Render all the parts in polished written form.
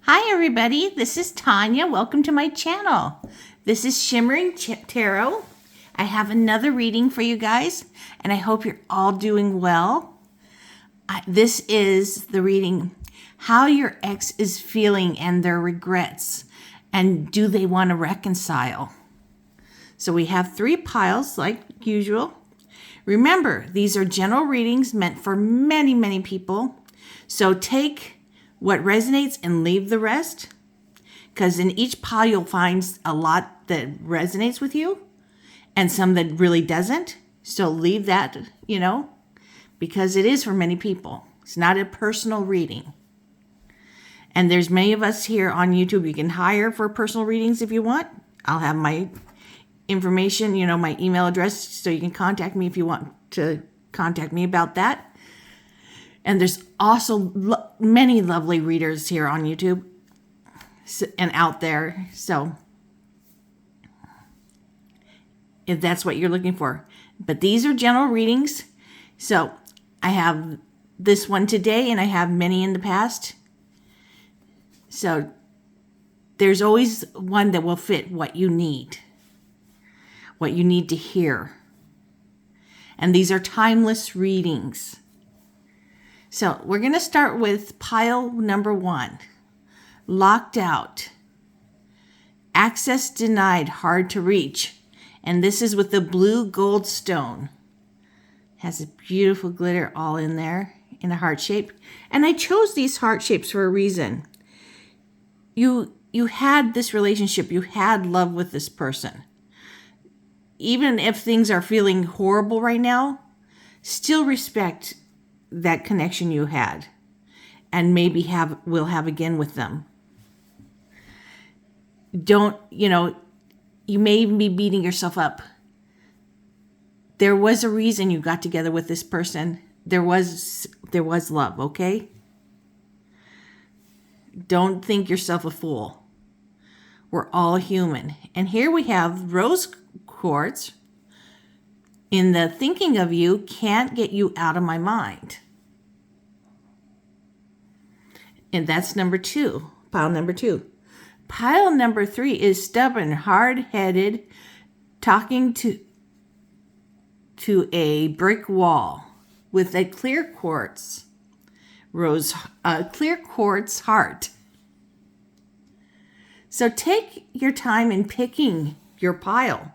Hi everybody, this is Tanya. Welcome to my channel. This is Shimmering Tarot. I have another reading for you guys, and I hope you're all doing well. This is the reading, how your ex is feeling and their regrets, and do they want to reconcile? So we have 3 piles like usual. Remember, these are general readings meant for many people. So take what resonates and leave the rest, because in each pile you'll find a lot that resonates with you and some that really doesn't. So leave that, because it is for many people. It's not a personal reading. And there's many of us here on YouTube. You can hire for personal readings if you want. I'll have my information, my email address, so you can contact me if you want to contact me about that. And there's also many lovely readers here on YouTube and out there. So if that's what you're looking for. But these are general readings. So I have this one today, and I have many in the past. So there's always one that will fit what you need to hear. And these are timeless readings. So we're going to start with pile number 1, locked out, access denied, hard to reach. And this is with the blue gold stone. Has a beautiful glitter all in there in a heart shape. And I chose these heart shapes for a reason. You had this relationship, you had love with this person. Even if things are feeling horrible right now, still respect that connection you had, and maybe we'll have again with them. Don't, you may even be beating yourself up. There was a reason you got together with this person. There was love, okay? Don't think yourself a fool. We're all human. And here we have rose quartz. In the thinking of you, can't get you out of my mind. And that's number 2, pile number 2. Pile number 3 is stubborn, hard-headed, talking to a brick wall with a clear quartz heart. So take your time in picking your pile.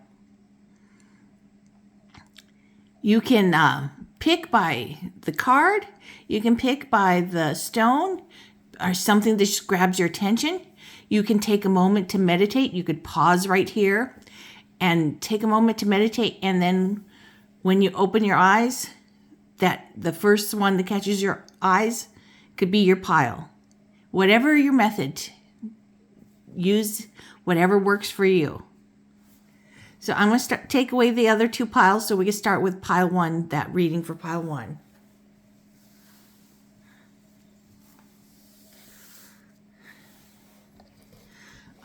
You can pick by the card. You can pick by the stone or something that just grabs your attention. You can take a moment to meditate. You could pause right here and take a moment to meditate. And then when you open your eyes, that the first one that catches your eyes could be your pile. Whatever your method, use whatever works for you. So I'm going to take away the other 2 piles so we can start with pile 1, that reading for pile 1.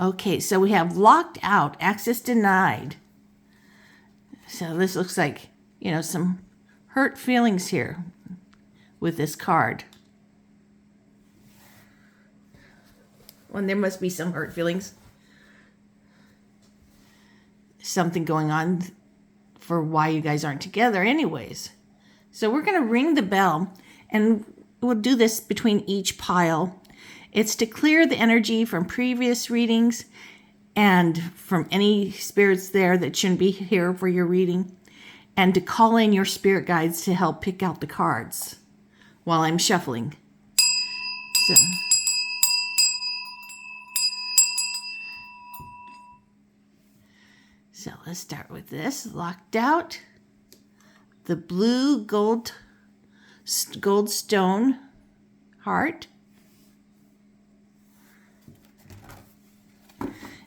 Okay, so we have locked out, access denied. So this looks like, some hurt feelings here with this card. Well, there must be some hurt feelings. Something going on for why you guys aren't together anyways. So we're going to ring the bell, and we'll do this between each pile. It's to clear the energy from previous readings and from any spirits there that shouldn't be here for your reading, and to call in your spirit guides to help pick out the cards while I'm shuffling. So let's start with this. Locked out, the blue gold stone heart.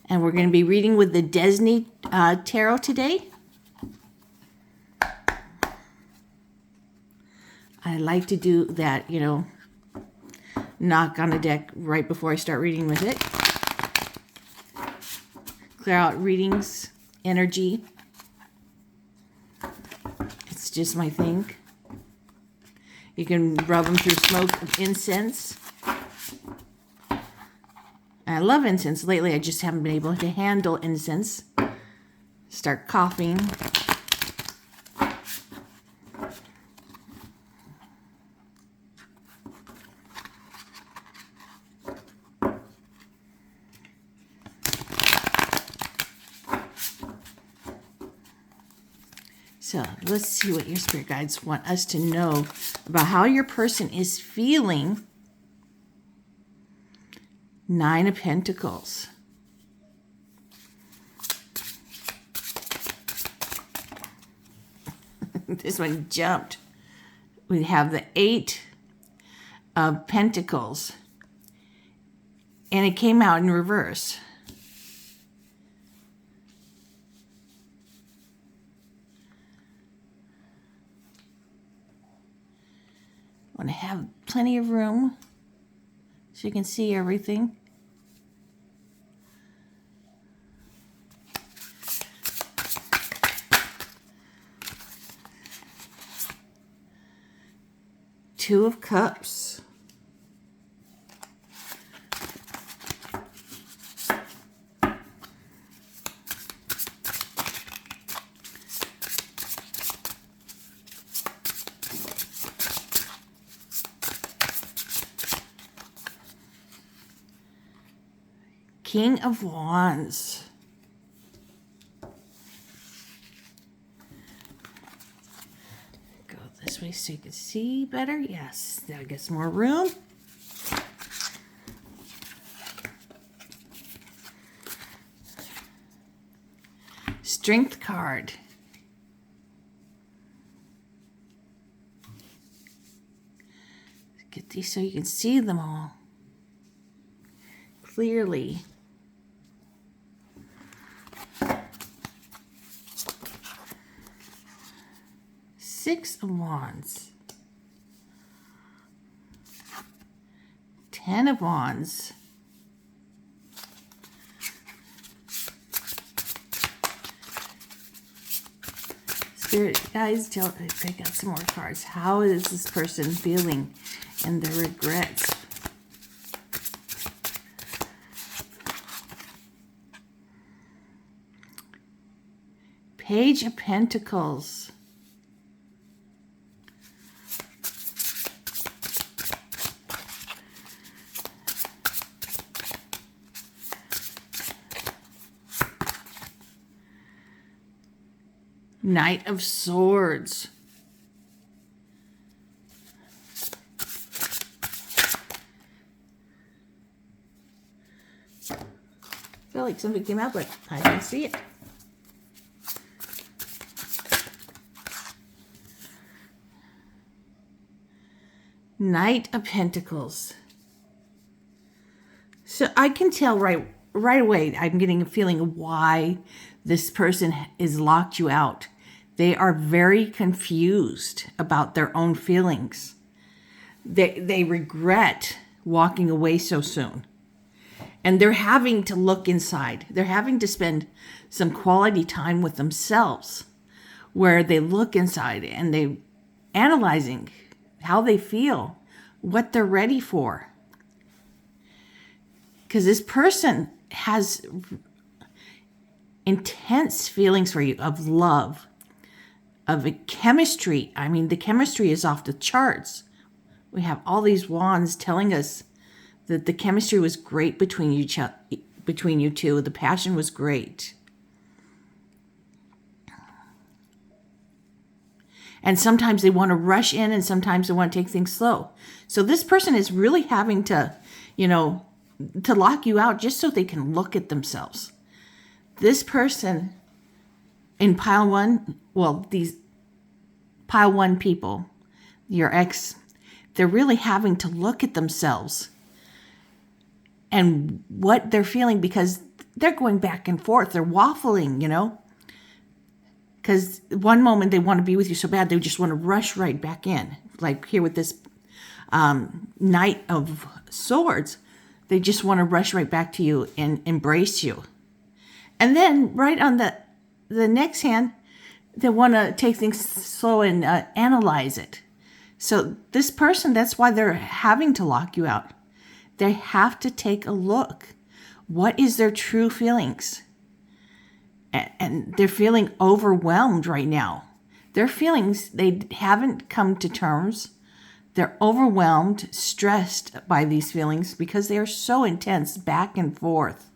And we're going to be reading with the Destiny Tarot today. I like to do that, knock on a deck right before I start reading with it. Clear out readings, energy. It's just my thing. You can rub them through smoke of incense. I love incense. Lately, I just haven't been able to handle incense. Start coughing. So let's see what your spirit guides want us to know about how your person is feeling. 9 of Pentacles. This one jumped. We have the 8 of Pentacles. And it came out in reverse. Want to have plenty of room so you can see everything. Two of Cups. King of Wands. Go this way so you can see better. Yes, now get some more room. Strength card. Get these so you can see them all clearly. Six of Wands. 10 of Wands. Spirit guys, pick out some more cards. How is this person feeling and their regrets? Page of Pentacles. Knight of Swords. I feel like something came out, but I didn't see it. Knight of Pentacles. So I can tell right away, I'm getting a feeling of why this person is locked you out. They are very confused about their own feelings. They regret walking away so soon. And they're having to look inside. They're having to spend some quality time with themselves where they look inside and they analyzing how they feel, what they're ready for. Because this person has intense feelings for you of love, of a chemistry. I mean, the chemistry is off the charts. We have all these wands telling us that the chemistry was great between you two. The passion was great. And sometimes they want to rush in and sometimes they want to take things slow. So this person is really having to, to lock you out just so they can look at themselves. This person in pile one, these pile one people, your ex, they're really having to look at themselves and what they're feeling because they're going back and forth. They're waffling, because one moment they want to be with you so bad, they just want to rush right back in. Like here with this Knight of Swords, they just want to rush right back to you and embrace you. And then right on the next hand, they want to take things slow and analyze it. So this person, that's why they're having to lock you out. They have to take a look. What is their true feelings? And they're feeling overwhelmed right now. Their feelings, they haven't come to terms. They're overwhelmed, stressed by these feelings because they are so intense back and forth.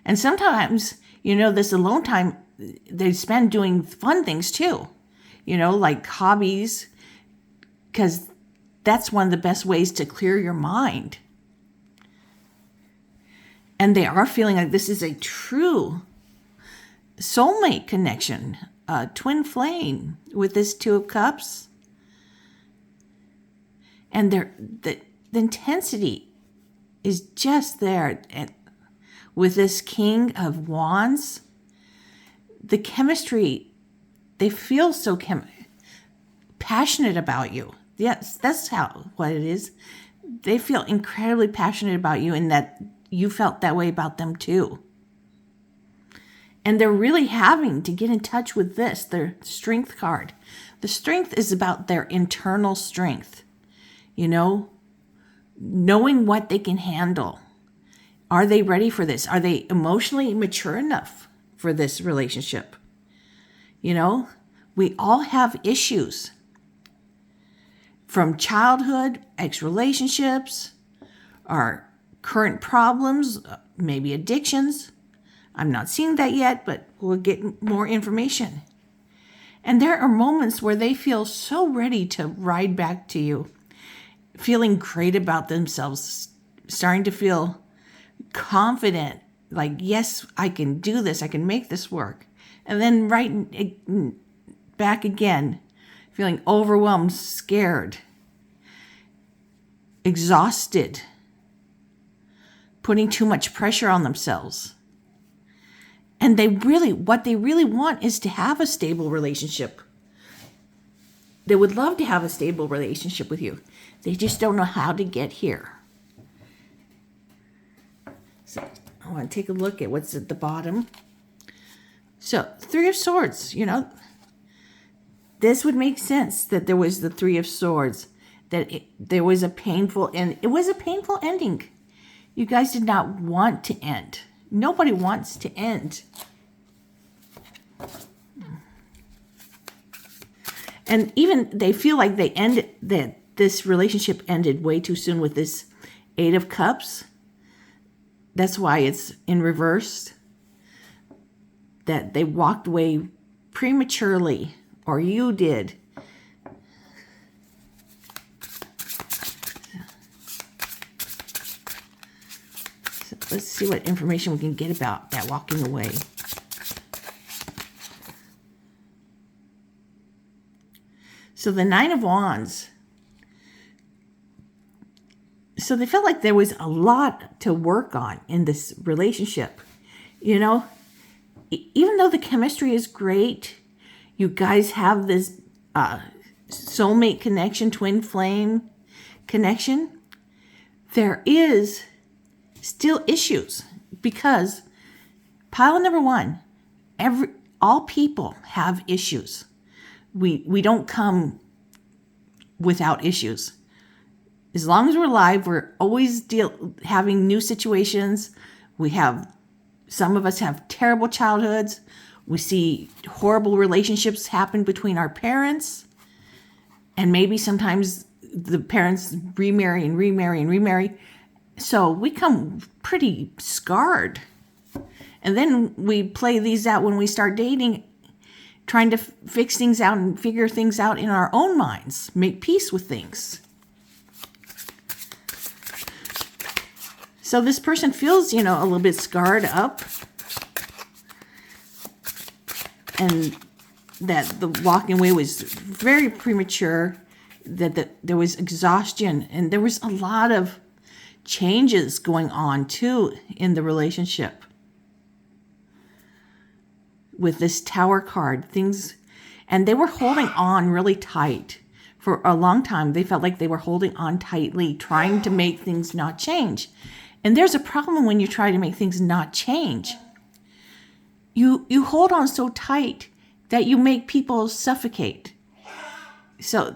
And sometimes, this alone time they spend doing fun things too, like hobbies, because that's one of the best ways to clear your mind. And they are feeling like this is a true soulmate connection, a twin flame with this Two of Cups. And the intensity is just there. And with this King of Wands, the chemistry, they feel so passionate about you. Yes, that's what it is. They feel incredibly passionate about you, and that you felt that way about them too. And they're really having to get in touch with their strength card. The strength is about their internal strength, knowing what they can handle. Are they ready for this? Are they emotionally mature enough for this relationship? We all have issues from childhood, ex-relationships, our current problems, maybe addictions. I'm not seeing that yet, but we'll get more information. And there are moments where they feel so ready to ride back to you, feeling great about themselves, starting to feel confident, like, yes, I can do this, I can make this work. And then right back again, feeling overwhelmed, scared, exhausted, putting too much pressure on themselves. And what they really want is to have a stable relationship. They would love to have a stable relationship with you. They just don't know how to get here. So I want to take a look at what's at the bottom. So, Three of Swords, this would make sense that there was the Three of Swords, that there was a painful end. It was a painful ending. You guys did not want to end. Nobody wants to end. And even they feel like that this relationship ended way too soon with this Eight of Cups. That's why it's in reverse. That they walked away prematurely, or you did. So let's see what information we can get about that walking away. So the Nine of Wands. So they felt like there was a lot to work on in this relationship. Even though the chemistry is great, you guys have this soulmate connection, twin flame connection, there is still issues, because pile number one, all people have issues. We don't come without issues. As long as we're alive, we're always having new situations. Some of us have terrible childhoods. We see horrible relationships happen between our parents. And maybe sometimes the parents remarry and remarry and remarry. So we come pretty scarred. And then we play these out when we start dating, trying to fix things out and figure things out in our own minds, make peace with things. So this person feels, a little bit scarred up. And that the walking away was very premature, that there was exhaustion, and there was a lot of changes going on too in the relationship. With this Tower card, and they were holding on really tight. For a long time, they felt like they were holding on tightly, trying to make things not change. And there's a problem when you try to make things not change. You hold on so tight that you make people suffocate. So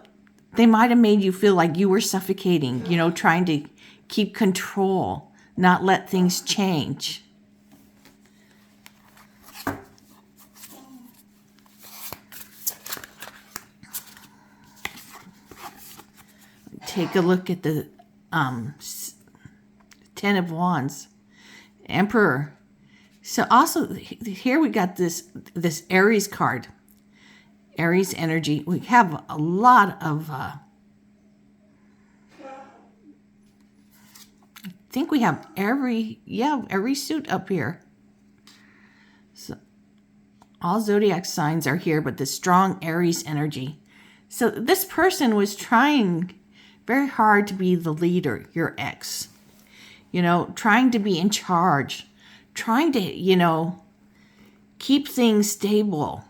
They might have made you feel like you were suffocating, trying to keep control, not let things change. Take a look at the Ten of Wands, Emperor. So also here we got this Aries card, Aries energy. We have a lot of, I think we have every suit up here. So all zodiac signs are here, but the strong Aries energy. So this person was trying very hard to be the leader, your ex, trying to be in charge, trying to, keep things stable.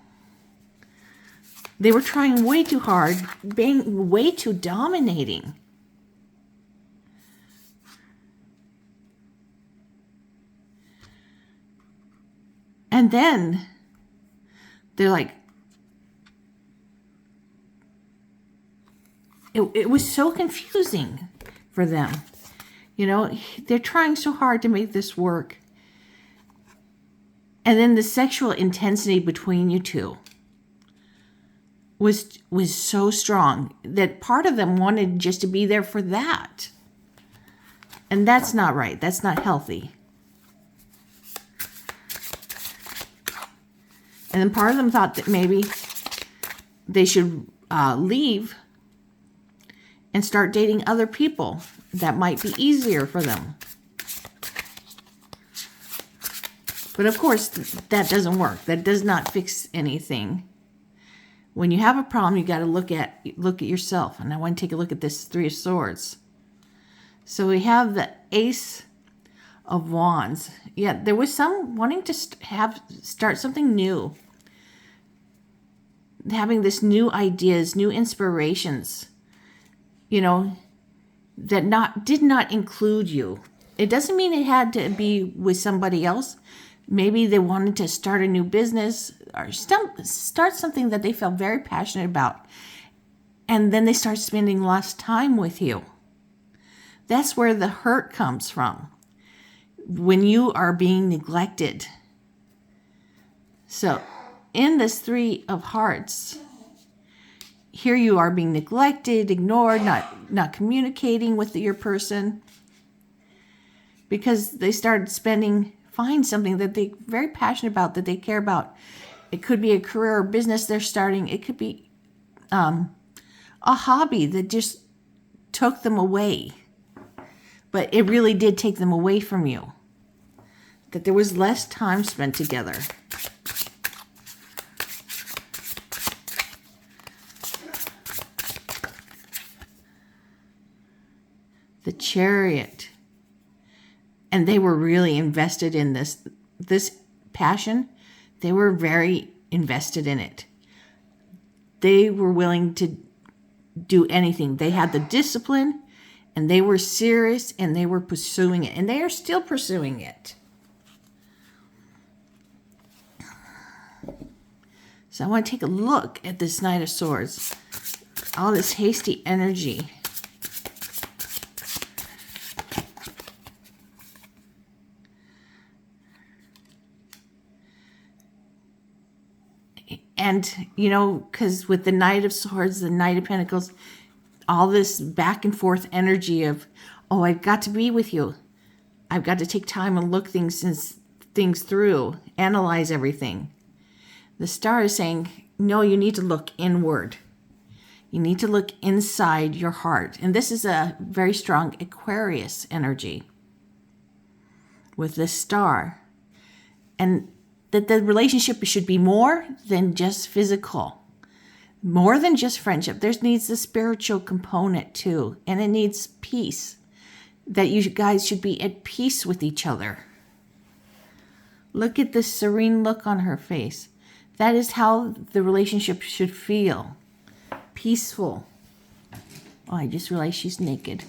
They were trying way too hard, being way too dominating. And then they're like, it was so confusing for them. They're trying so hard to make this work. And then the sexual intensity between you two was so strong that part of them wanted just to be there for that. And that's not right. That's not healthy. And then part of them thought that maybe they should leave and start dating other people. That might be easier for them. But of course, that doesn't work. That does not fix anything. When you have a problem, you got to look at yourself. And I want to take a look at this Three of Swords. So we have the Ace of Wands. Yeah, there was some wanting to start something new. Having this new ideas, new inspirations. That did not include you. It doesn't mean it had to be with somebody else. Maybe they wanted to start a new business or start something that they felt very passionate about. And then they start spending less time with you. That's where the hurt comes from. When you are being neglected. So in this Three of Hearts, here you are being neglected, ignored, not communicating with your person. Because they started find something that they're very passionate about, that they care about. It could be a career or business they're starting. It could be a hobby that just took them away. But it really did take them away from you. That there was less time spent together. The Chariot. And they were really invested in this passion. They were very invested in it. They were willing to do anything. They had the discipline, and they were serious, and they were pursuing it. And they are still pursuing it. So I want to take a look at this Knight of Swords. All this hasty energy. And, because with the Knight of Swords, the Knight of Pentacles, all this back and forth energy of, oh, I've got to be with you. I've got to take time and look things through, analyze everything. The Star is saying, no, you need to look inward. You need to look inside your heart. And this is a very strong Aquarius energy with this Star. And that the relationship should be more than just physical, more than just friendship. There needs a spiritual component too, and it needs peace, that you guys should be at peace with each other. Look at this serene look on her face. That is how the relationship should feel. Peaceful. Oh, I just realized she's naked.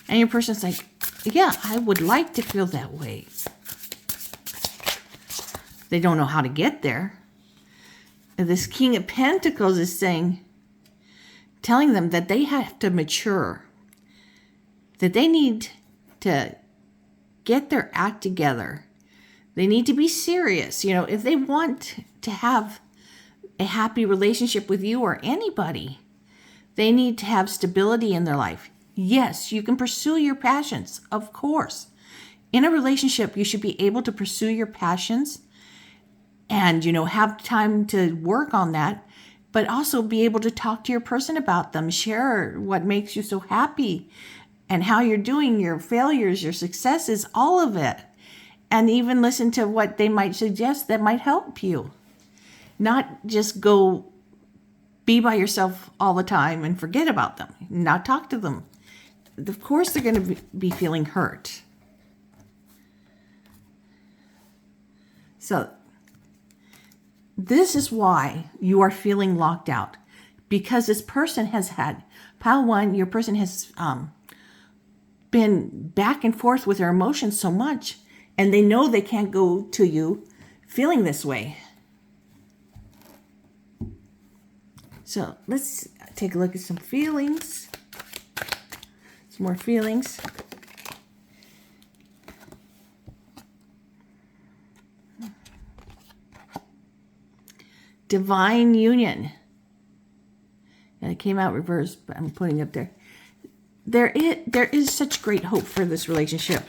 And your person's like, yeah, I would like to feel that way. They don't know how to get there. And this King of Pentacles is telling them that they have to mature, that they need to get their act together. They need to be serious. If they want to have a happy relationship with you or anybody, they need to have stability in their life. Yes, you can pursue your passions, of course. In a relationship, you should be able to pursue your passions and, have time to work on that, but also be able to talk to your person about them, share what makes you so happy and how you're doing, your failures, your successes, all of it. And even listen to what they might suggest that might help you. Not just go be by yourself all the time and forget about them, not talk to them. Of course, they're going to be feeling hurt. So this is why you are feeling locked out, because this person has had, pile one, your person has been back and forth with their emotions so much, and they know they can't go to you feeling this way. So let's take a look at some feelings. Some more feelings. Divine union. And it came out reversed, but I'm putting it there. There is such great hope for this relationship.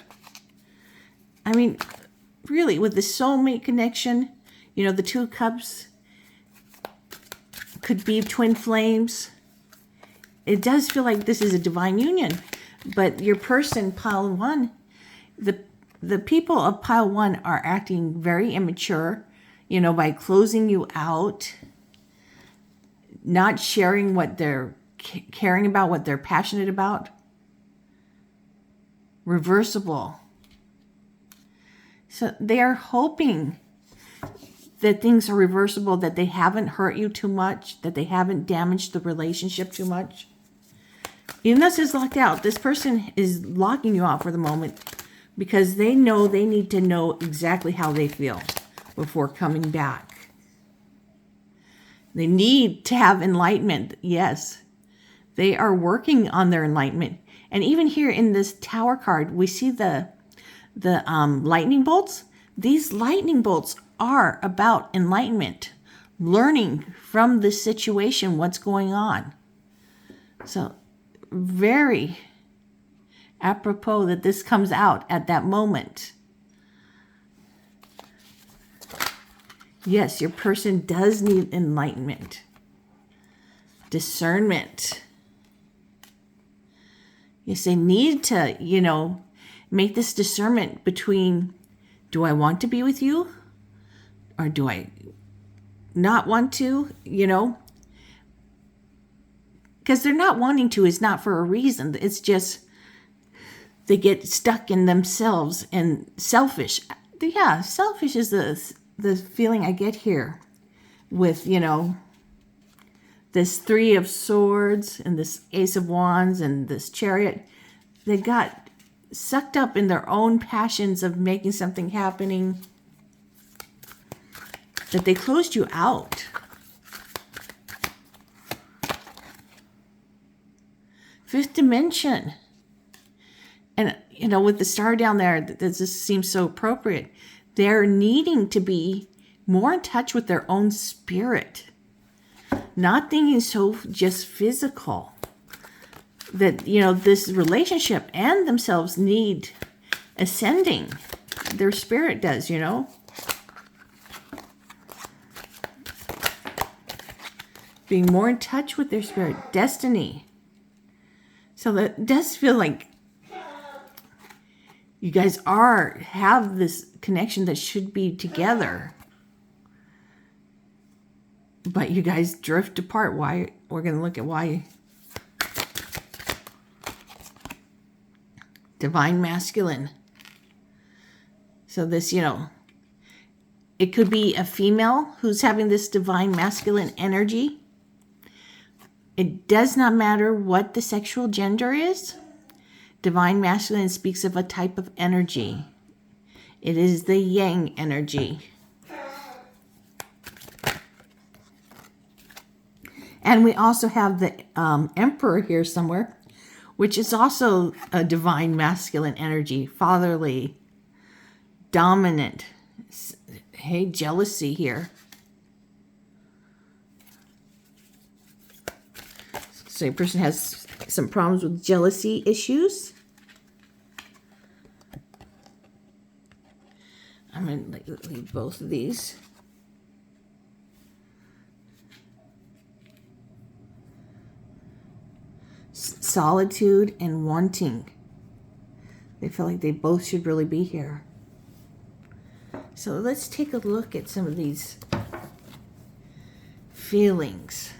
I mean, really, with the soulmate connection, the 2 cups could be twin flames. It does feel like this is a divine union. But your person, pile 1, the people of pile 1 are acting very immature, by closing you out, not sharing what they're caring about, what they're passionate about. Reversible. So they are hoping that things are reversible, that they haven't hurt you too much, that they haven't damaged the relationship too much. Even though this is locked out, this person is locking you out for the moment because they know they need to know exactly how they feel before coming back. They need to have enlightenment. Yes, they are working on their enlightenment. And even here in this Tower card, we see the lightning bolts. These lightning bolts are about enlightenment, learning from the situation what's going on. So very apropos that this comes out at that moment. Yes, your person does need enlightenment, discernment. Yes, they need to, make this discernment between, do I want to be with you or do I not want to, Because they're not wanting to is not for a reason. It's just they get stuck in themselves and selfish. Yeah, selfish is the feeling I get here with, this 3 of Swords and this Ace of Wands and this Chariot. They got sucked up in their own passions of making something happening, that they closed you out. Fifth dimension. And, with the star down there, this just seems so appropriate. They're needing to be more in touch with their own spirit. Not thinking so just physical. That, this relationship and themselves need ascending. Their spirit does, Being more in touch with their spirit. Destiny. So that does feel like you guys have this connection that should be together. But you guys drift apart. Why? We're going to look at why. Divine masculine. So this, it could be a female who's having this divine masculine energy. It does not matter what the sexual gender is. Divine Masculine speaks of a type of energy. It is the Yang energy. And we also have the Emperor here somewhere, which is also a Divine Masculine energy. Fatherly, dominant. Hey, jealousy here. So a person has some problems with jealousy issues. I'm going to leave both of these. Solitude and wanting. They feel like they both should really be here. So let's take a look at some of these feelings.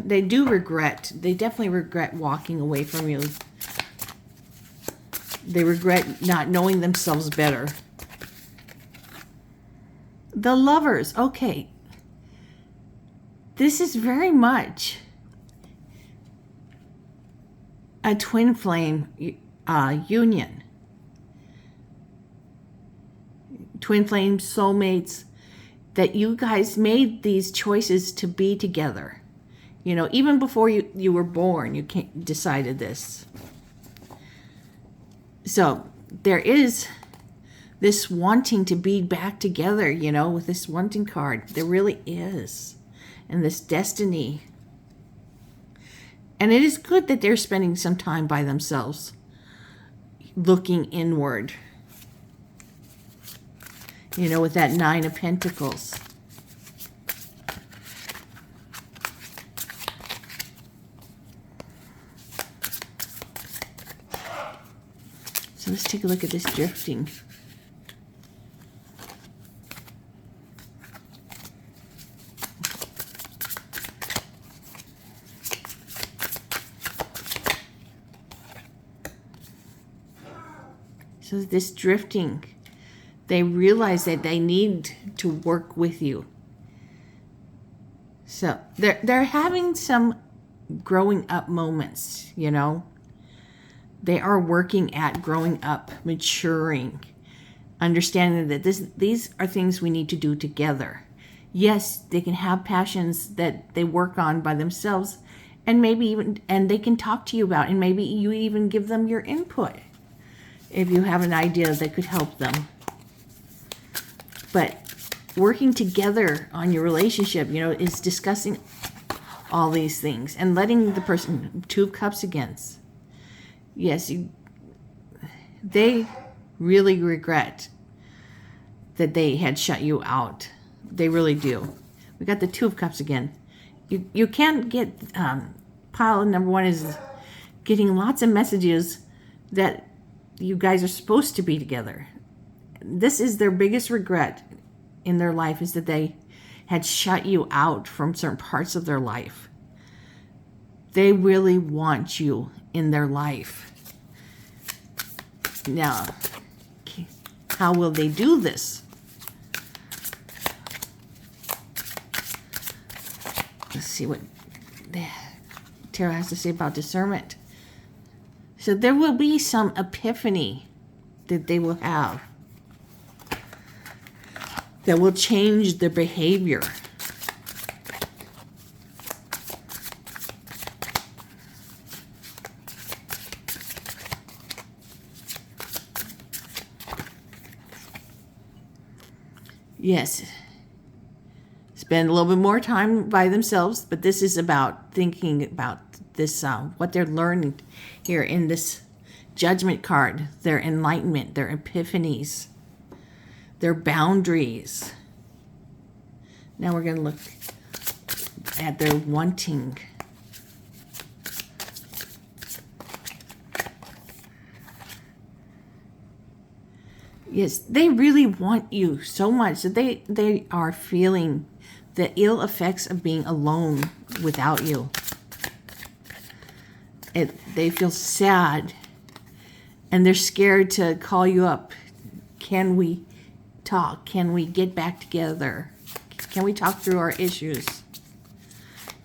They do regret. They definitely regret walking away from you. They regret not knowing themselves better. The Lovers. Okay. This is very much a twin flame union. Twin flame soulmates, that you guys made these choices to be together. You know, even before you were born, you decided this. So there is this wanting to be back together, you know, with this wanting card. There really is. And this destiny. And it is good that they're spending some time by themselves, looking inward. You know, with that Nine of Pentacles. So let's take a look at this drifting. So this drifting, they realize that they need to work with you. So they're having some growing up moments, you know. They are working at growing up, maturing, understanding that these are things we need to do together. Yes, they can have passions that they work on by themselves, and they can talk to you about, and maybe you even give them your input if you have an idea that could help them. But working together on your relationship, you know, is discussing all these things and letting the person, Two of Cups again. Yes, they really regret that they had shut you out. They really do. We got the Two of Cups again. You can't get, pile number one is getting lots of messages that you guys are supposed to be together. This is their biggest regret in their life, is that they had shut you out from certain parts of their life. They really want you in their life. Now, how will they do this? Let's see what the tarot has to say about discernment. So there will be some epiphany that they will have that will change their behavior. Yes, spend a little bit more time by themselves, but this is about thinking about this, what they're learning here in this Judgment card, their enlightenment, their epiphanies, their boundaries. Now we're going to look at their wanting. Yes, they really want you so much that they are feeling the ill effects of being alone without you. They feel sad, and they're scared to call you up. Can we talk? Can we get back together? Can we talk through our issues?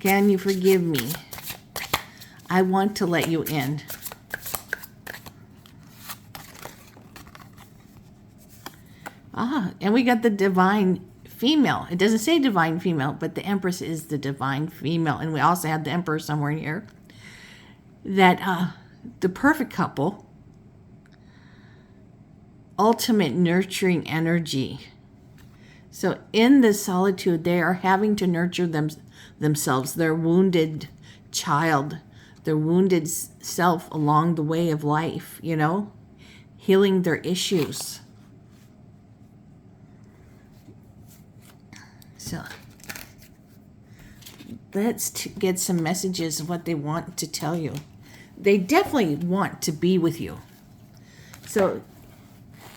Can you forgive me? I want to let you in. And we got the divine female. It doesn't say divine female, but the Empress is the divine female. And we also have the Emperor somewhere in here. That the perfect couple, ultimate nurturing energy. So in this solitude, they are having to nurture themselves, their wounded child, their wounded self along the way of life, healing their issues. So let's get some messages of what they want to tell you. They definitely want to be with you. So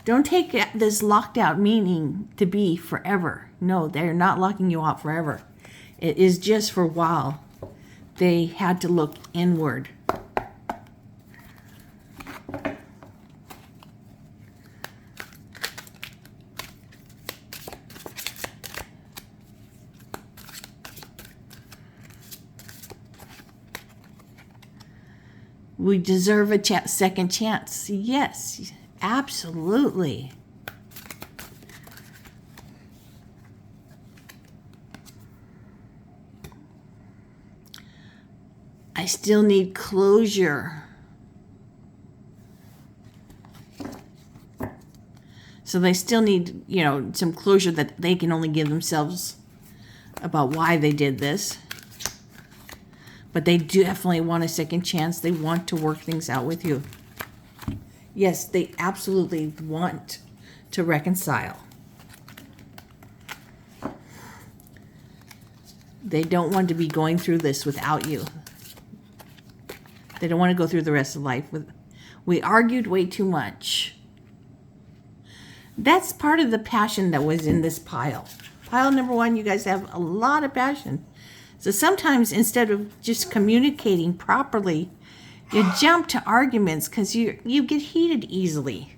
don't take this locked out meaning to be forever. No, they're not locking you out forever. It is just for a while. They had to look inward. We deserve a second chance. Yes, absolutely. I still need closure. So they still need, some closure that they can only give themselves about why they did this. But they definitely want a second chance. They want to work things out with you. Yes, they absolutely want to reconcile. They don't want to be going through this without you. They don't want to go through the rest of life with. We argued way too much. That's part of the passion that was in this pile. Pile number 1, you guys have a lot of passion. So sometimes instead of just communicating properly, you jump to arguments because you get heated easily.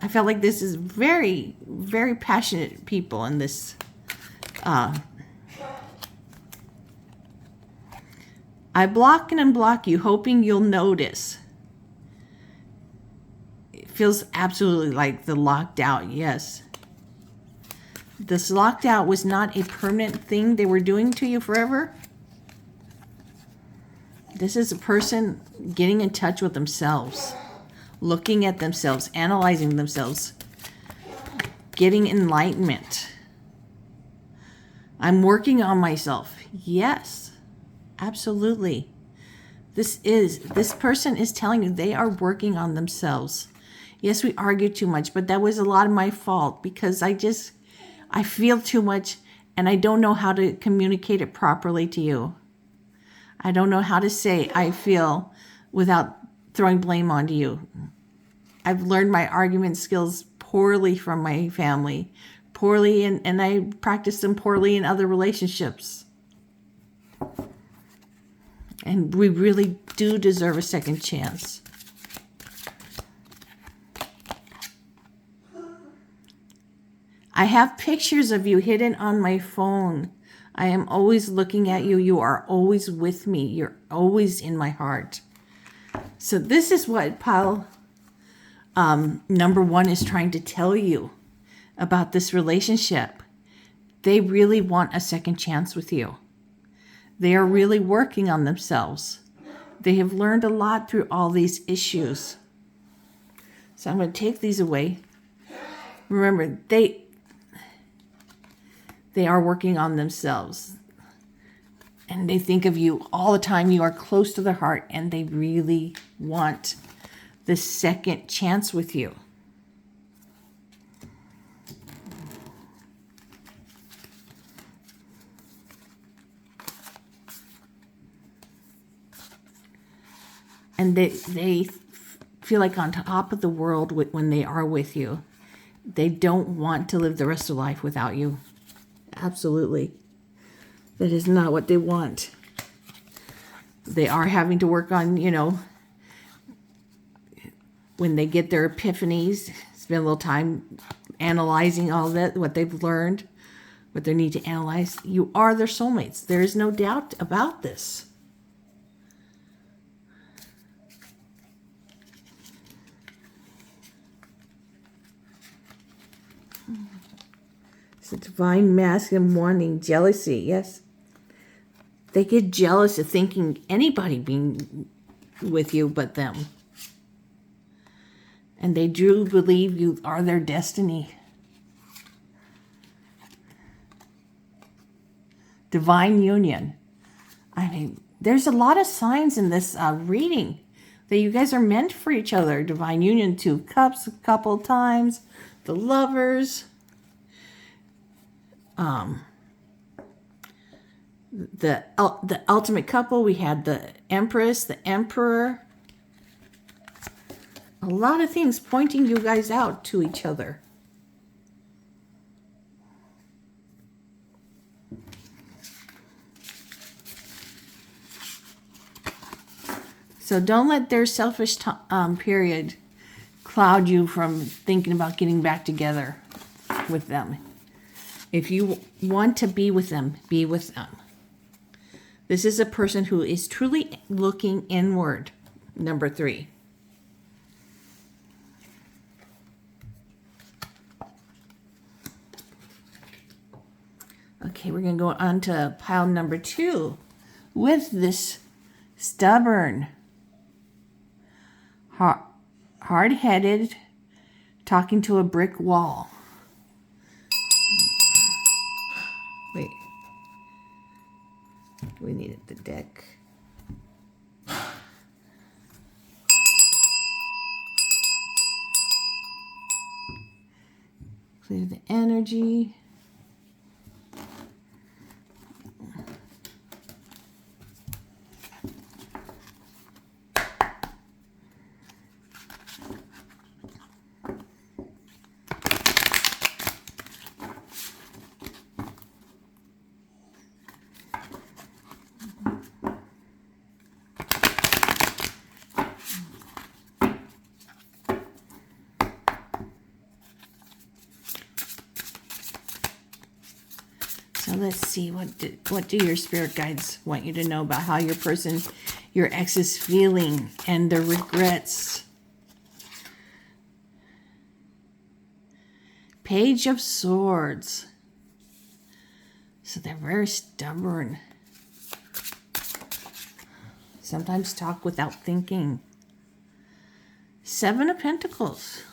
I felt like this is very, very passionate people in this. I block and unblock you, hoping you'll notice. It feels absolutely like the locked out, yes. This locked out was not a permanent thing they were doing to you forever. This is a person getting in touch with themselves, looking at themselves, analyzing themselves, getting enlightenment. I'm working on myself. Yes, absolutely. This person is telling you they are working on themselves. Yes, we argued too much, but that was a lot of my fault because I feel too much and I don't know how to communicate it properly to you. I don't know how to say I feel without throwing blame onto you. I've learned my argument skills poorly from my family, poorly, and I practice them poorly in other relationships. And we really do deserve a second chance. I have pictures of you hidden on my phone. I am always looking at you. You are always with me. You're always in my heart. So this is what pile number 1 is trying to tell you about this relationship. They really want a second chance with you. They are really working on themselves. They have learned a lot through all these issues. So I'm going to take these away. Remember, they are working on themselves. And they think of you all the time. You are close to their heart, and they really want the second chance with you. And they feel like on top of the world when they are with you. They don't want to live the rest of life without you. Absolutely. That is not what they want. They are having to work on, when they get their epiphanies, spend a little time analyzing all that, what they've learned, what they need to analyze. You are their soulmates. There is no doubt about this. It's a divine masculine wanting jealousy. Yes. They get jealous of thinking anybody being with you but them. And they do believe you are their destiny. Divine union. I mean, there's a lot of signs in this reading that you guys are meant for each other. Divine union, 2 cups a couple times. The lovers. The ultimate couple, we had the Empress, the Emperor. A lot of things pointing you guys out to each other. So don't let their selfish period cloud you from thinking about getting back together with them. If you want to be with them, be with them. This is a person who is truly looking inward. Number 3. Okay, we're going to go on to pile number 2 with this stubborn, hard-headed, talking to a brick wall. Wait. We needed the deck. Clear the energy. So let's see, what do your spirit guides want you to know about how your ex is feeling and the regrets. Page of Swords. So they're very stubborn. Sometimes talk without thinking. 7 of Pentacles.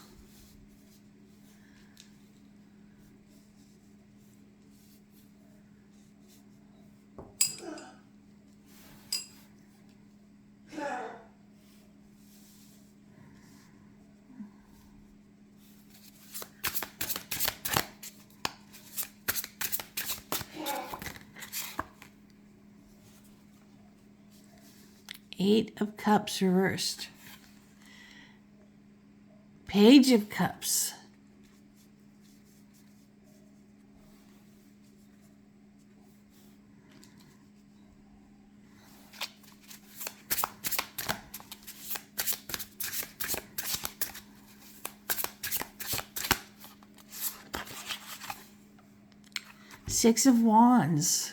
Eight of Cups reversed. Page of Cups. Six of Wands.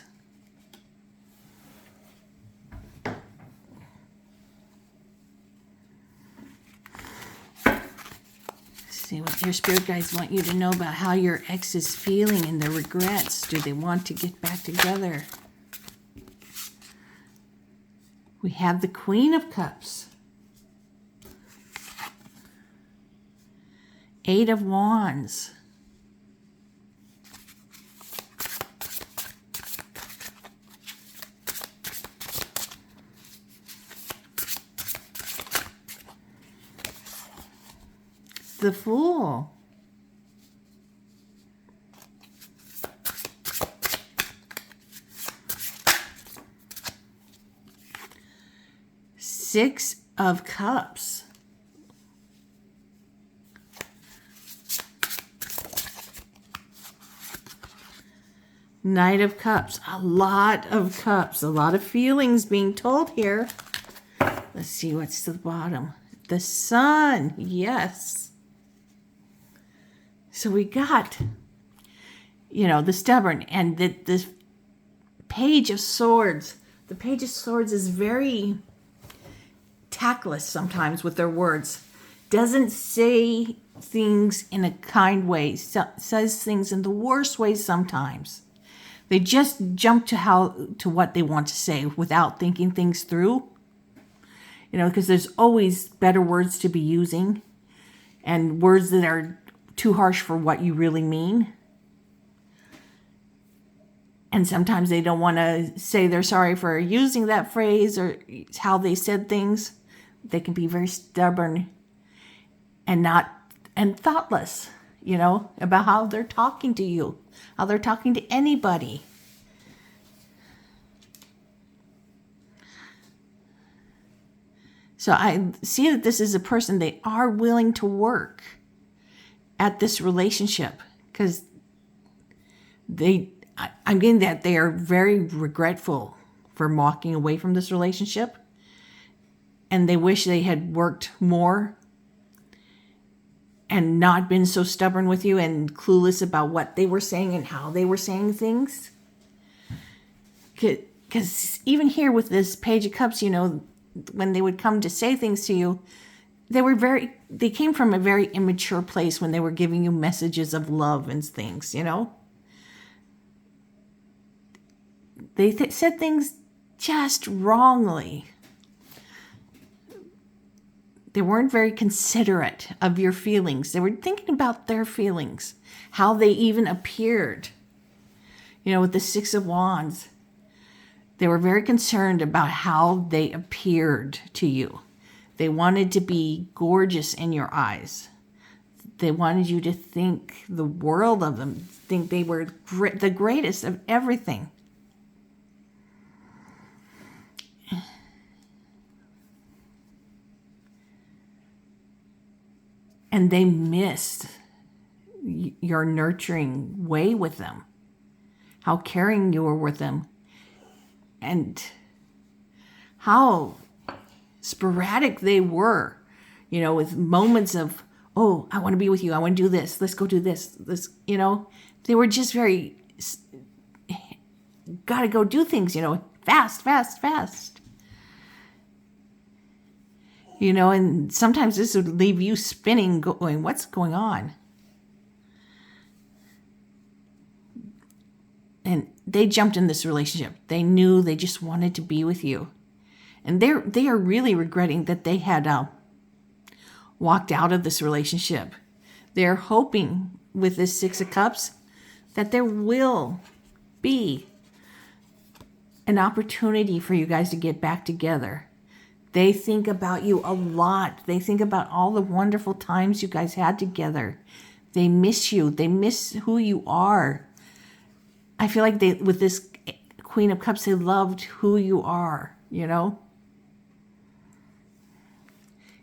See what your spirit guides want you to know about how your ex is feeling and their regrets. Do they want to get back together? We have the Queen of Cups. 8 of Wands. The Fool. Six of Cups. Knight of Cups. A lot of cups. A lot of feelings being told here. Let's see what's to the bottom. The Sun. Yes. So we got, the stubborn. And the Page of Swords. The Page of Swords is very tactless sometimes with their words. Doesn't say things in a kind way. Says things in the worst way sometimes. They just jump to what they want to say without thinking things through. Because there's always better words to be using and words that are too harsh for what you really mean. And sometimes they don't want to say they're sorry for using that phrase or how they said things. They can be very stubborn and thoughtless, about how they're talking to you, how they're talking to anybody. So I see that this is a person, they are willing to work at this relationship because I'm getting that they are very regretful for walking away from this relationship. And they wish they had worked more and not been so stubborn with you and clueless about what they were saying and how they were saying things. Because even here with this Page of Cups, when they would come to say things to you, they came from a very immature place when they were giving you messages of love and things, They said things just wrongly. They weren't very considerate of your feelings. They were thinking about their feelings, how they even appeared. With the Six of Wands, they were very concerned about how they appeared to you. They wanted to be gorgeous in your eyes. They wanted you to think the world of them, think they were the greatest of everything. And they missed your nurturing way with them, how caring you were with them, and how sporadic they were, with moments of, oh, I want to be with you. I want to do this. Let's go do this. They were just very, got to go do things, fast, fast, fast. And sometimes this would leave you spinning, going, what's going on? And they jumped in this relationship. They knew they just wanted to be with you. And they are really regretting that they had walked out of this relationship. They're hoping with this Six of Cups that there will be an opportunity for you guys to get back together. They think about you a lot. They think about all the wonderful times you guys had together. They miss you. They miss who you are. I feel like with this Queen of Cups, they loved who you are,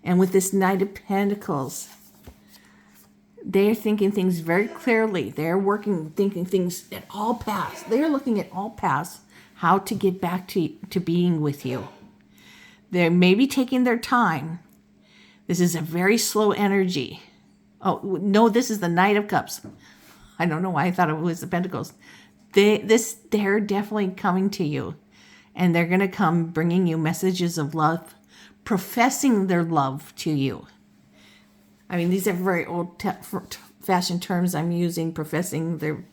And with this Knight of Pentacles, they're thinking things very clearly. They're thinking things at all paths. They're looking at all paths, how to get back to being with you. They may be taking their time. This is a very slow energy. Oh, no, this is the Knight of Cups. I don't know why I thought it was the Pentacles. They're definitely coming to you. And they're going to come bringing you messages of love, professing their love to you. I mean, these are very old-fashioned terms I'm using, professing their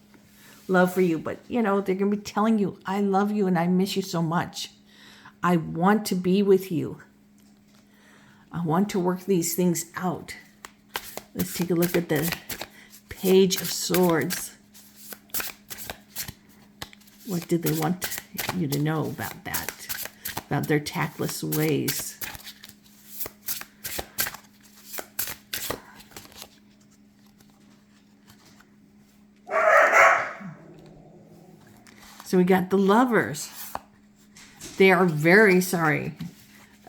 love for you. But, they're going to be telling you, I love you and I miss you so much. I want to be with you. I want to work these things out. Let's take a look at the Page of Swords. What did they want you to know about that? About their tactless ways? So we got the Lovers. They are very sorry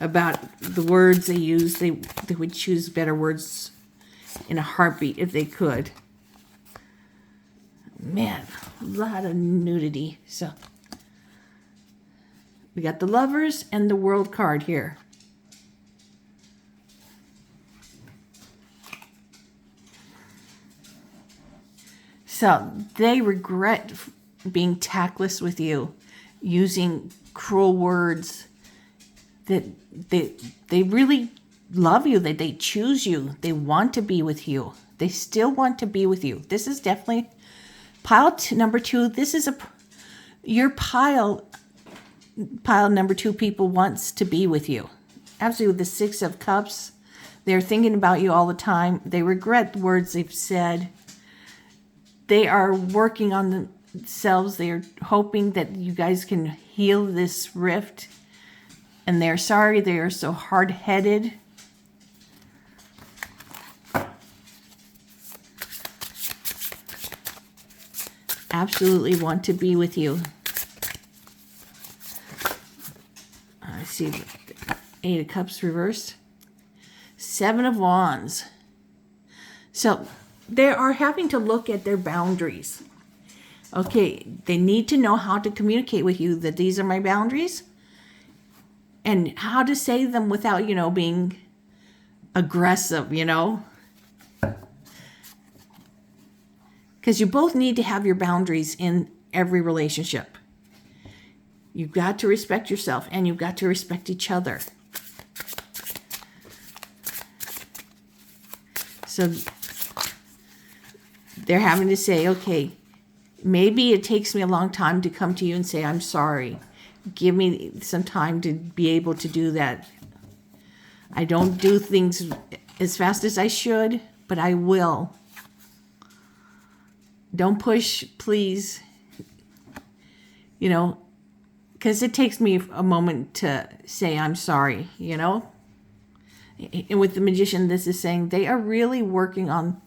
about the words they use. They would choose better words in a heartbeat if they could. Man, lot of nudity. So we got the Lovers and the World card here. So they regret being tactless with you, using cruel words. That they really love you, that they choose you, they want to be with you. They still want to be with you. This is definitely number 2. This is your pile number 2 people wants to be with you. Absolutely, the 6 of Cups. They're thinking about you all the time. They regret the words they've said. They are working on themselves. They are hoping that you guys can heal this rift. And they're sorry they are so hard-headed. Absolutely want to be with you. I see the 8 of Cups reversed. 7 of Wands. So they are having to look at their boundaries. Okay, they need to know how to communicate with you that these are my boundaries. And how to say them without, being aggressive, Because you both need to have your boundaries in every relationship. You've got to respect yourself and you've got to respect each other. So they're having to say, okay, maybe it takes me a long time to come to you and say, I'm sorry. Give me some time to be able to do that. I don't do things as fast as I should, but I will. Don't push, please. Because it takes me a moment to say I'm sorry, And with the Magician, this is saying they are really working on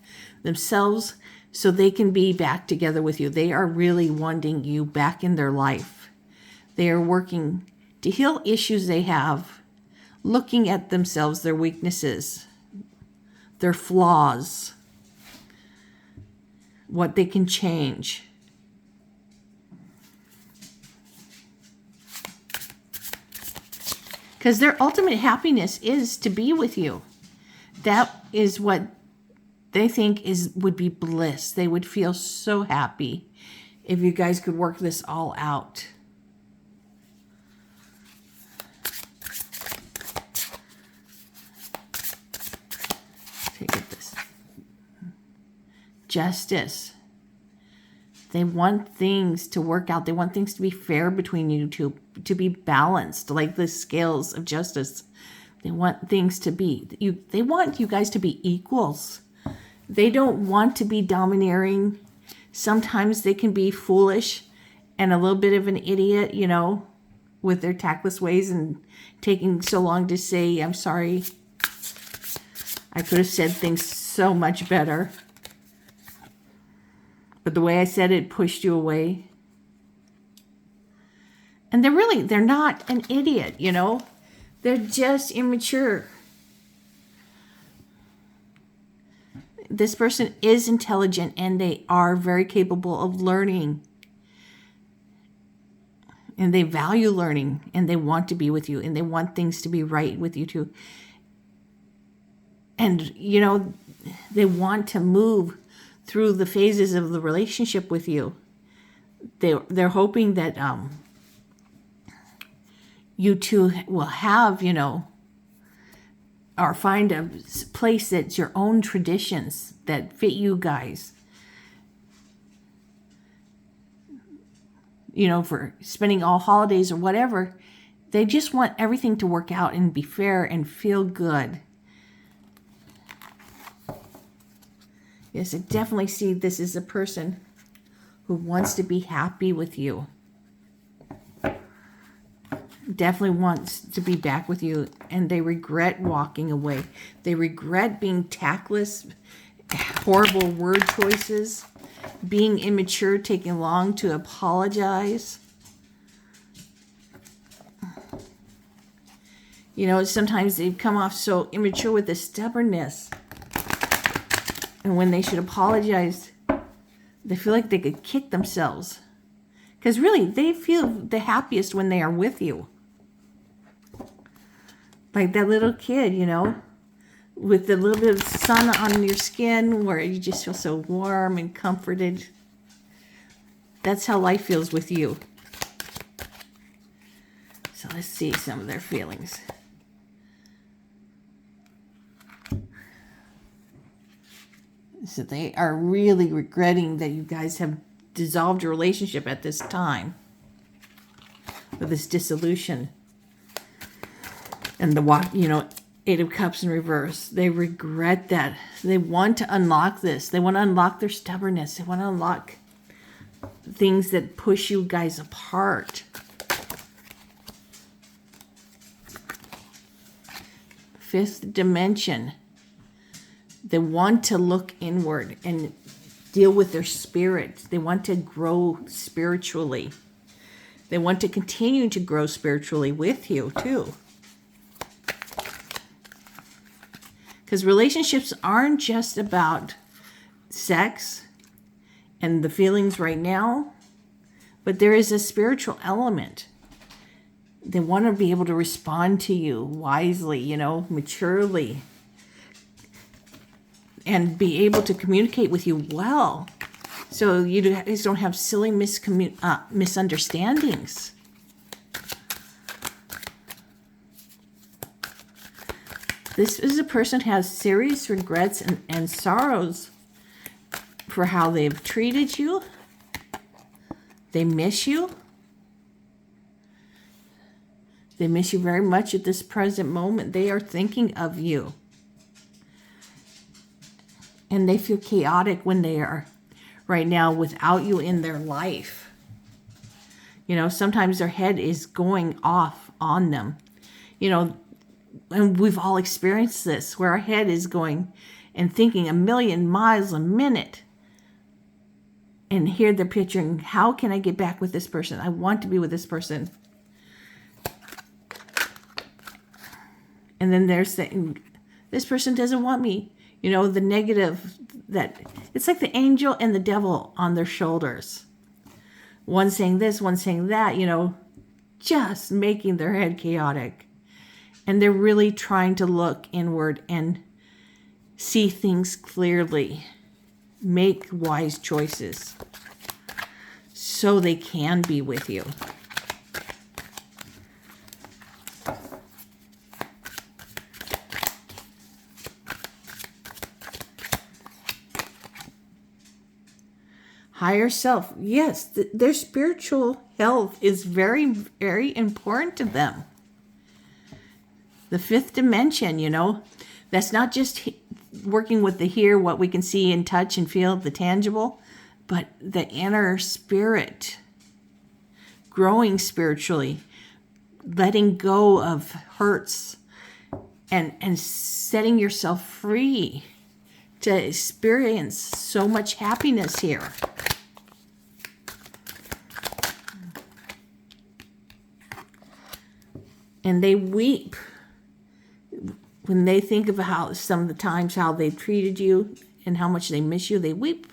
themselves so they can be back together with you. They are really wanting you back in their life. They are working to heal issues they have, looking at themselves, their weaknesses, their flaws, what they can change. Because their ultimate happiness is to be with you. That is what they think would be bliss. They would feel so happy if you guys could work this all out. Take this. Justice. They want things to work out. They want things to be fair between you two, to be balanced, like the scales of justice. They want things to be, they want you guys to be equals. They don't want to be domineering. Sometimes they can be foolish and a little bit of an idiot, with their tactless ways and taking so long to say, I'm sorry. I could have said things so much better. But the way I said it pushed you away. And they're not an idiot, They're just immature. This person is intelligent and they are very capable of learning. And they value learning and they want to be with you and they want things to be right with you too. And, they want to move through the phases of the relationship with you. They're hoping that you two will have, or find a place that's your own traditions that fit you guys. For spending all holidays or whatever. They just want everything to work out and be fair and feel good. Yes, I definitely see this is a person who wants to be happy with you. Definitely wants to be back with you, and they regret walking away. They regret being tactless, horrible word choices, being immature, taking long to apologize. Sometimes they come off so immature with the stubbornness. And when they should apologize, They feel like they could kick themselves. Because really, they feel the happiest when they are with you. Like that little kid, you know, with the little bit of sun on your skin where you just feel so warm and comforted. That's how life feels with you. So let's see some of their feelings. So they are really regretting that you guys have dissolved your relationship at this time. With this dissolution. And the, you know, Eight of Cups in reverse. They regret that. They want to unlock this. They want to unlock their stubbornness. They want to unlock things that push you guys apart. Fifth dimension. They want to look inward and deal with their spirit. They want to grow spiritually. They want to continue to grow spiritually with you too. Because relationships aren't just about sex and the feelings right now, but there is a spiritual element. They want to be able to respond to you wisely, you know, maturely, and be able to communicate with you well, so you guys don't have silly misunderstandings. This is a person who has serious regrets and sorrows for how they've treated you. They miss you. They miss you very much at this present moment. They are thinking of you. And they feel chaotic when they are right now without you in their life. You know, sometimes their head is going off on them. You know, and we've all experienced this, where our head is going and thinking a million miles a minute. And here they're picturing, how can I get back with this person? I want to be with this person. And then they're saying, this person doesn't want me. You know, the negative, that it's like the angel and the devil on their shoulders. One saying this, one saying that, you know, just making their head chaotic. And they're really trying to look inward and see things clearly. Make wise choices so they can be with you. Higher self. Yes, their spiritual health is very, very important to them. The fifth dimension, you know, that's not just working with the here, what we can see and touch and feel, the tangible, but the inner spirit, growing spiritually, letting go of hurts and setting yourself free to experience so much happiness here. And they weep when they think of how some of the times how they treated you and how much they miss you. They weep.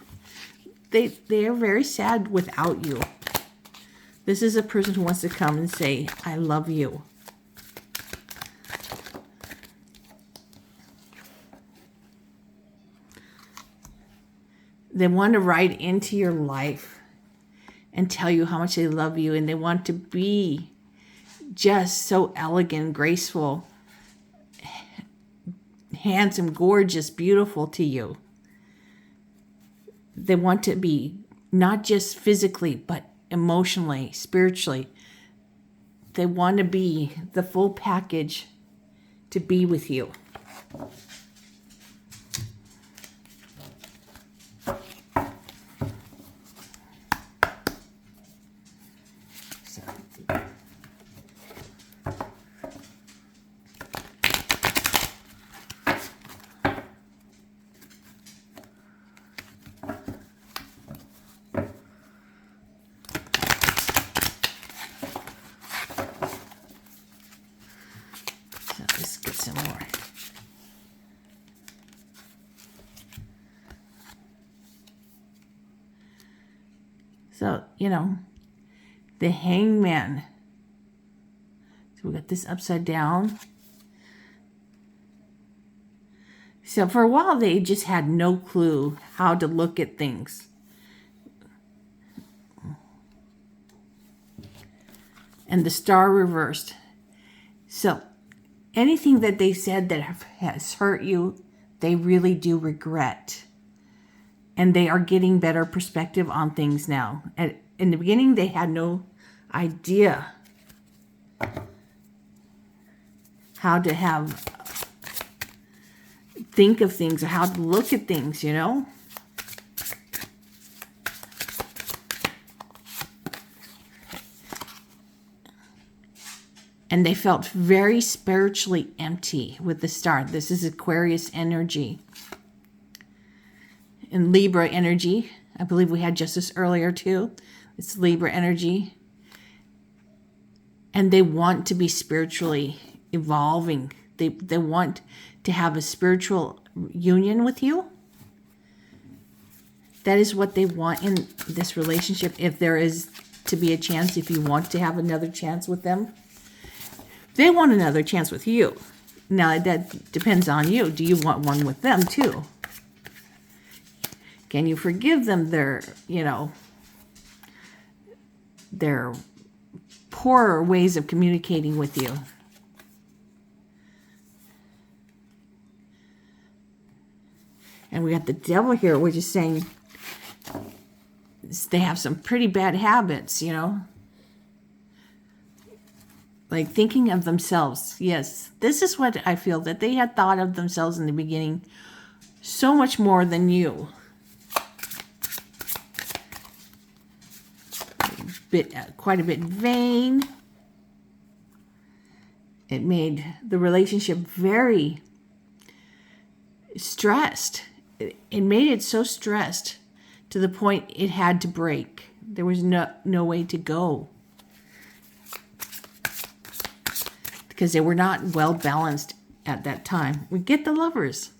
They are very sad without you. This is a person who wants to come and say, I love you. They want to ride into your life and tell you how much they love you, and they want to be just so elegant, graceful, handsome, gorgeous, beautiful to you. They want to be not just physically, but emotionally, spiritually. They want to be the full package to be with you. Let's get some more. So, the Hangman. So we got this upside down. So for a while, they just had no clue how to look at things. And the Star reversed. So anything that they said that has hurt you, they really do regret. And they are getting better perspective on things now. And in the beginning, they had no idea how to think of things or how to look at things, And they felt very spiritually empty with the star. This is Aquarius energy. And Libra energy. I believe we had justice earlier too. It's Libra energy. And they want to be spiritually evolving. They want to have a spiritual union with you. That is what they want in this relationship. If there is to be a chance, if you want to have another chance with them. They want another chance with you. Now, that depends on you. Do you want one with them, too? Can you forgive them their poorer ways of communicating with you? And we got the Devil here, which is saying they have some pretty bad habits, Like thinking of themselves. Yes, this is what I feel, that they had thought of themselves in the beginning so much more than you. Quite a bit vain. It made the relationship very stressed. It made it so stressed to the point it had to break. There was no way to go. Because they were not well balanced at that time. We get the Lovers.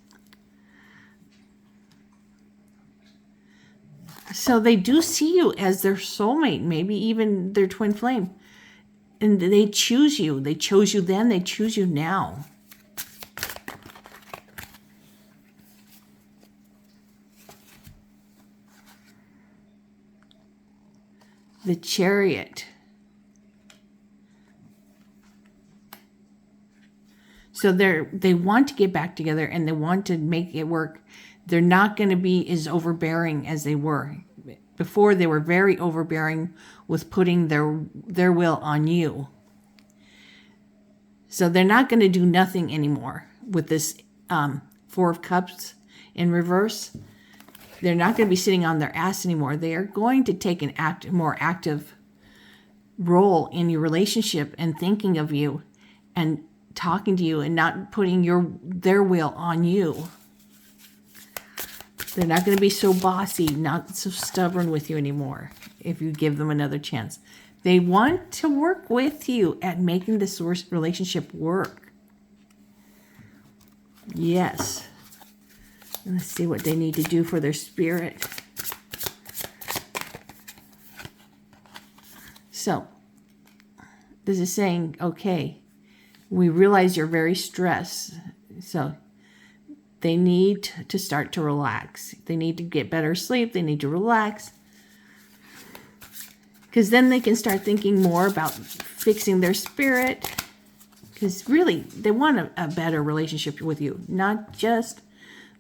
So they do see you as their soulmate, maybe even their twin flame. And they choose you. They chose you then, they choose you now. The Chariot. So they want to get back together and they want to make it work. They're not going to be as overbearing as they were. Before, they were very overbearing with putting their will on you. So they're not going to do nothing anymore with this Four of Cups in reverse. They're not going to be sitting on their ass anymore. They are going to take a more active role in your relationship and thinking of you and talking to you and not putting their will on you. They're not going to be so bossy, not so stubborn with you anymore if you give them another chance. They want to work with you at making this relationship work. Yes. Let's see what they need to do for their spirit. So, this is saying, okay, we realize you're very stressed. So, they need to start to relax. They need to get better sleep. They need to relax. Because then they can start thinking more about fixing their spirit. Because really, they want a better relationship with you. Not just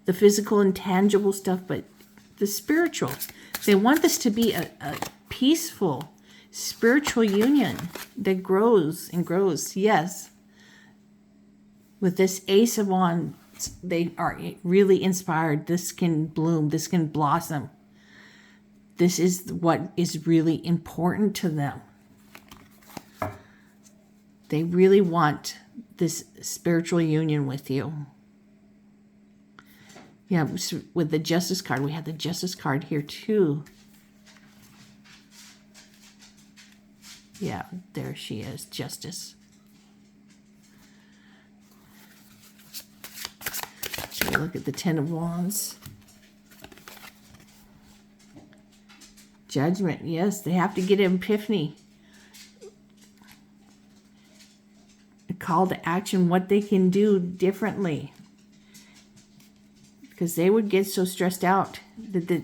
the physical and tangible stuff, but the spiritual. They want this to be a peaceful, spiritual union that grows and grows. Yes. With this Ace of Wands, they are really inspired. This can bloom. This can blossom. This is what is really important to them. They really want this spiritual union with you. Yeah, with the Justice card, we have the Justice card here too. Yeah, there she is, Justice. Look at the Ten of Wands. Judgment, yes. They have to get an epiphany. A call to action, what they can do differently. Because they would get so stressed out that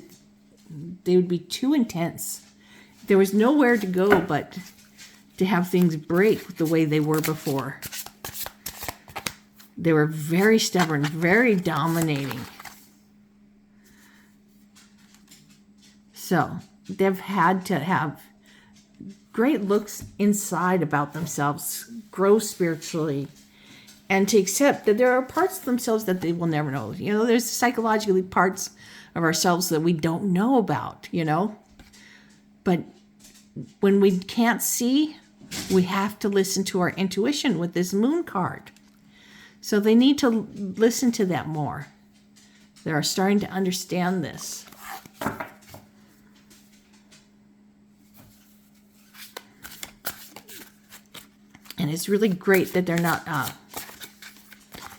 they would be too intense. There was nowhere to go but to have things break the way they were before. They were very stubborn, very dominating. So they've had to have great looks inside about themselves, grow spiritually, and to accept that there are parts of themselves that they will never know. You know, there's psychologically parts of ourselves that we don't know about, you know. But when we can't see, we have to listen to our intuition with this moon card. So they need to listen to that more. They are starting to understand this. And it's really great that they're not going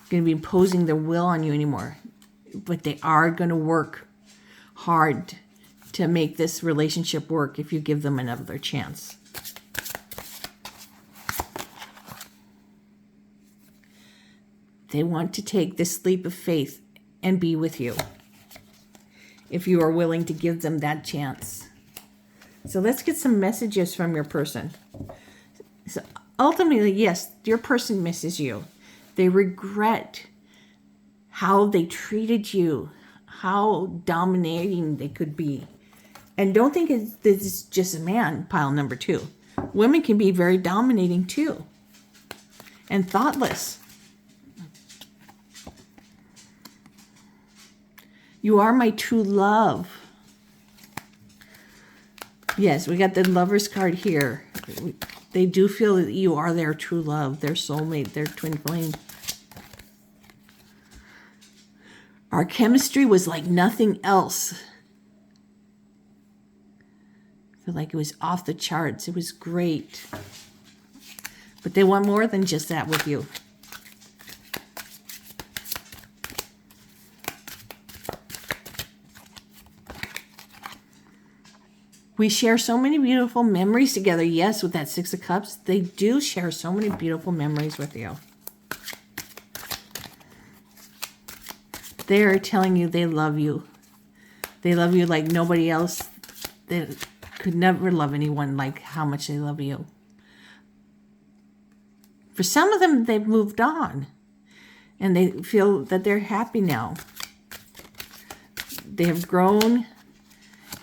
to be imposing their will on you anymore. But they are going to work hard to make this relationship work if you give them another chance. They want to take this leap of faith and be with you if you are willing to give them that chance. So let's get some messages from your person. So ultimately, yes, your person misses you. They regret how they treated you, how dominating they could be. And don't think this is just a man, pile number 2. Women can be very dominating too. And thoughtless. You are my true love. Yes, we got the Lover's card here. They do feel that you are their true love, their soulmate, their twin flame. Our chemistry was like nothing else. I feel like it was off the charts. It was great. But they want more than just that with you. We share so many beautiful memories together. Yes, with that 6 of Cups, they do share so many beautiful memories with you. They are telling you they love you. They love you like nobody else. They could never love anyone like how much they love you. For some of them, they've moved on. And they feel that they're happy now. They have grown.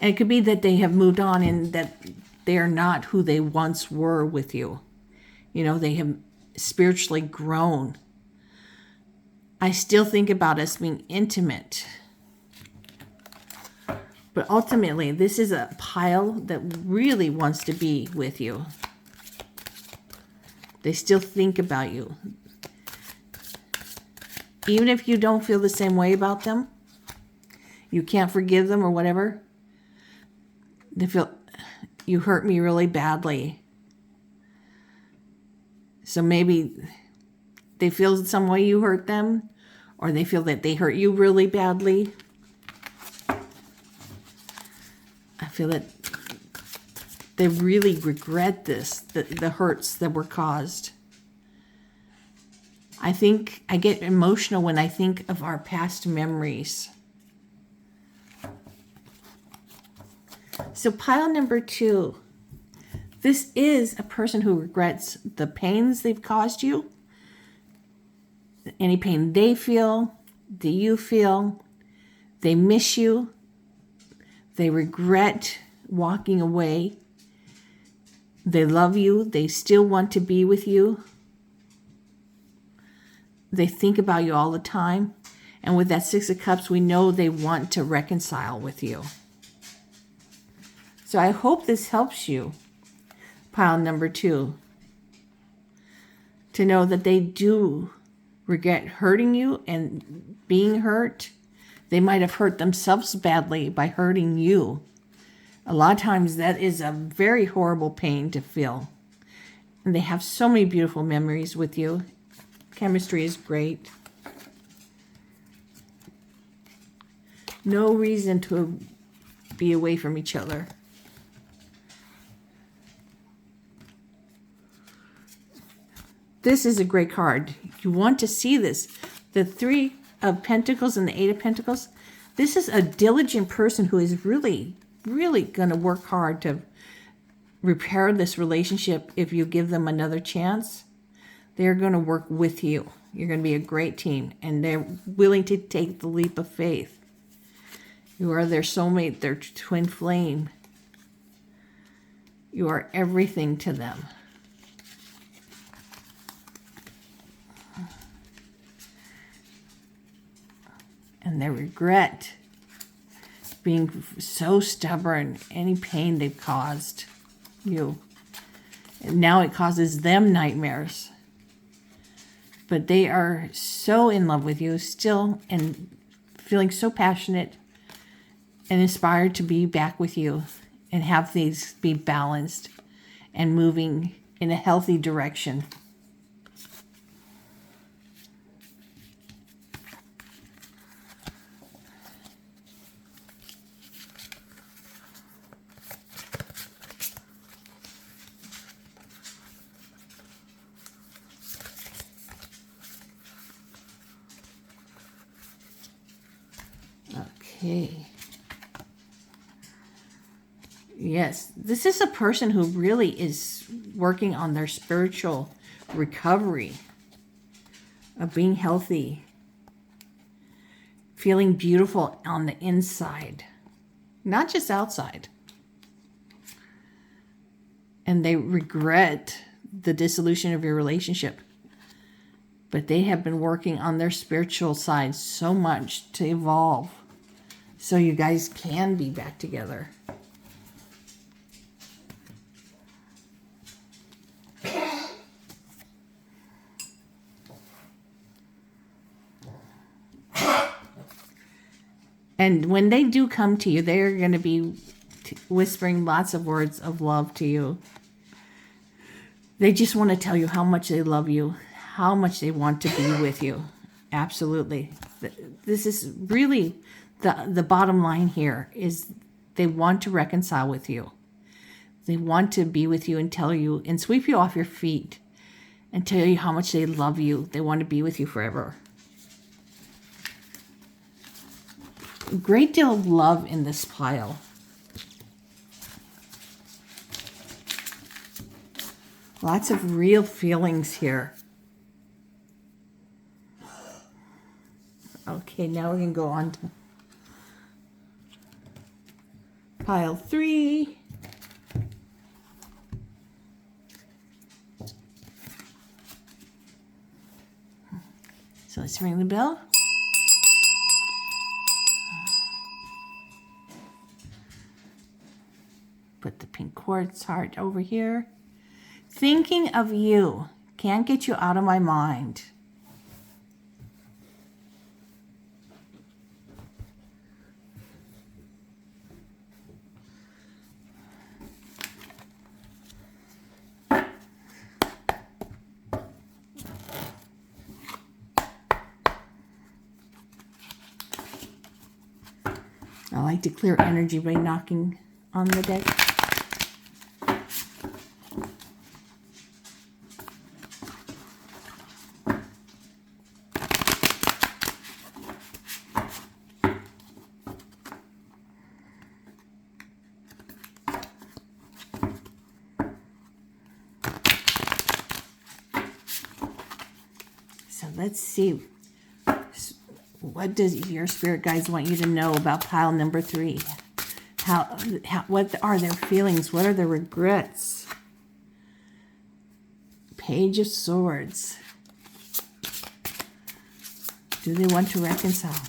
And it could be that they have moved on and that they are not who they once were with you. You know, they have spiritually grown. I still think about us being intimate. But ultimately, this is a pile that really wants to be with you. They still think about you. Even if you don't feel the same way about them, you can't forgive them or whatever, they feel you hurt me really badly. So maybe they feel some way you hurt them, or they feel that they hurt you really badly. I feel that they really regret this, the hurts that were caused. I think I get emotional when I think of our past memories. So pile number 2. This is a person who regrets the pains they've caused you. Any pain they feel, do you feel? They miss you. They regret walking away. They love you. They still want to be with you. They think about you all the time. And with that 6 of Cups, we know they want to reconcile with you. So I hope this helps you, pile number 2, to know that they do regret hurting you and being hurt. They might have hurt themselves badly by hurting you. A lot of times that is a very horrible pain to feel. And they have so many beautiful memories with you. Chemistry is great. No reason to be away from each other. this is a great card. You want to see this. The Three of Pentacles and the Eight of Pentacles. This is a diligent person who is really, really going to work hard to repair this relationship if you give them another chance. They're going to work with you. You're going to be a great team, and they're willing to take the leap of faith. You are their soulmate, their twin flame. You are everything to them. And they regret being so stubborn, any pain they've caused you. And now it causes them nightmares. But they are so in love with you still, and feeling so passionate and inspired to be back with you and have things be balanced and moving in a healthy direction. Okay. Yes, this is a person who really is working on their spiritual recovery of being healthy, feeling beautiful on the inside, not just outside. And they regret the dissolution of your relationship. But they have been working on their spiritual side so much to evolve so you guys can be back together. And when they do come to you, they are going to be whispering lots of words of love to you. They just want to tell you how much they love you, how much they want to be with you. Absolutely. This is really the bottom line here is they want to reconcile with you. They want to be with you and tell you and sweep you off your feet and tell you how much they love you. They want to be with you forever. A great deal of love in this pile. Lots of real feelings here. Okay, now we can go on to pile 3. So let's ring the bell. Put the pink quartz heart over here. Thinking of you. Can't get you out of my mind. I like to clear energy by knocking on the deck. So let's see. What does your spirit guides want you to know about pile number 3? What are their feelings? What are their regrets? Page of Swords. Do they want to reconcile?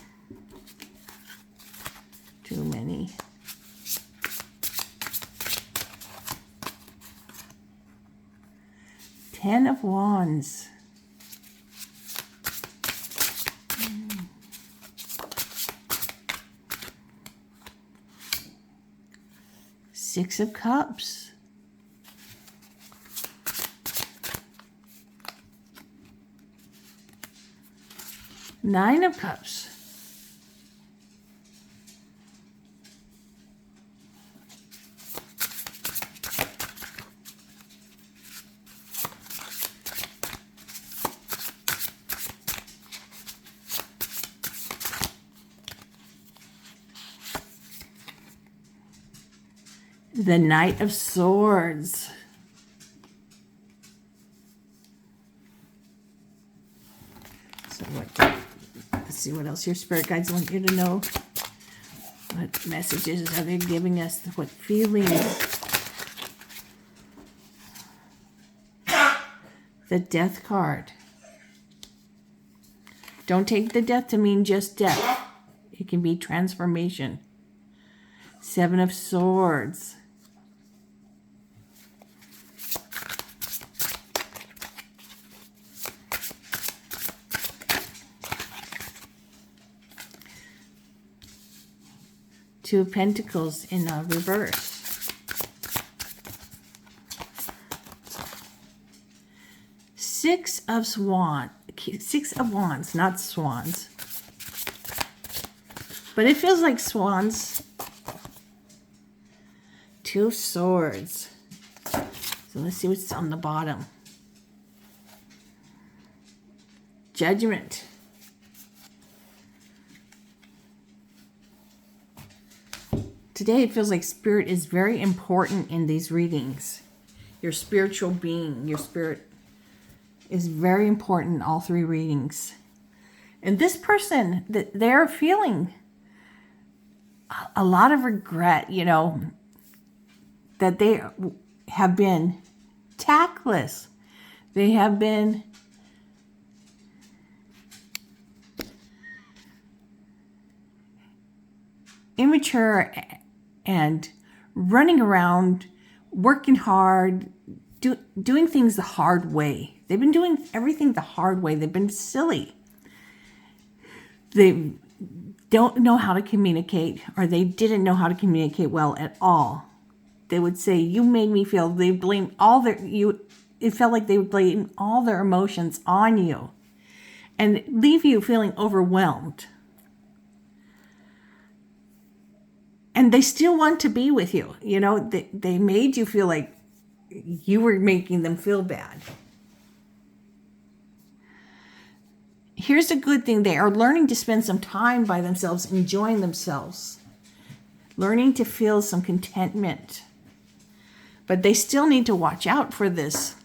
Too many. Ten of Wands. Six of Cups. Nine of Cups. The Knight of Swords. So let's see what else your spirit guides want you to know. What messages are they giving us? What feelings? The Death card. Don't take the death to mean just death. It can be transformation. Seven of Swords. Two of Pentacles in reverse. Six of Wands, not swans. But it feels like swans. Two of Swords. So let's see what's on the bottom. Judgment. Today it feels like spirit is very important in these readings. Your spiritual being, your spirit is very important in all three readings. And this person, they're feeling a lot of regret, you know, that they have been tactless. They have been immature and running around, working hard, doing things the hard way. They've been doing everything the hard way. They've been silly. They don't know how to communicate, or they didn't know how to communicate well at all. They would say, you made me feel, they blame all their, it felt like they would blame all their emotions on you and leave you feeling overwhelmed. And they still want to be with you. You know, they made you feel like you were making them feel bad. Here's a good thing. They are learning to spend some time by themselves, enjoying themselves. Learning to feel some contentment. But they still need to watch out for this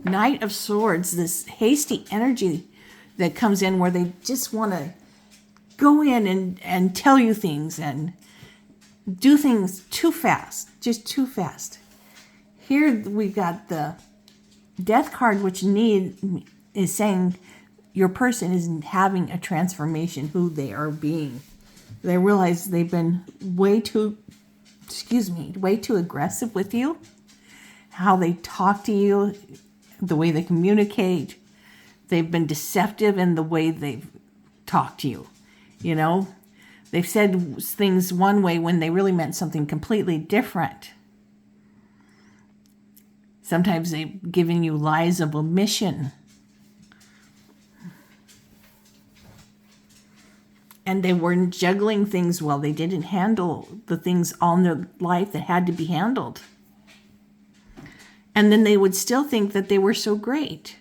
Knight of Swords, this hasty energy that comes in where they just want to go in and tell you things and do things too fast, just too fast. Here we've got the Death card, which is saying your person is having a transformation, who they are being. They realize they've been way too aggressive with you. How they talk to you, the way they communicate. They've been deceptive in the way they've talked to you, you know. They've said things one way when they really meant something completely different. Sometimes they've given you lies of omission. And they weren't juggling things well. They didn't handle the things on their life that had to be handled. And then they would still think that they were so great.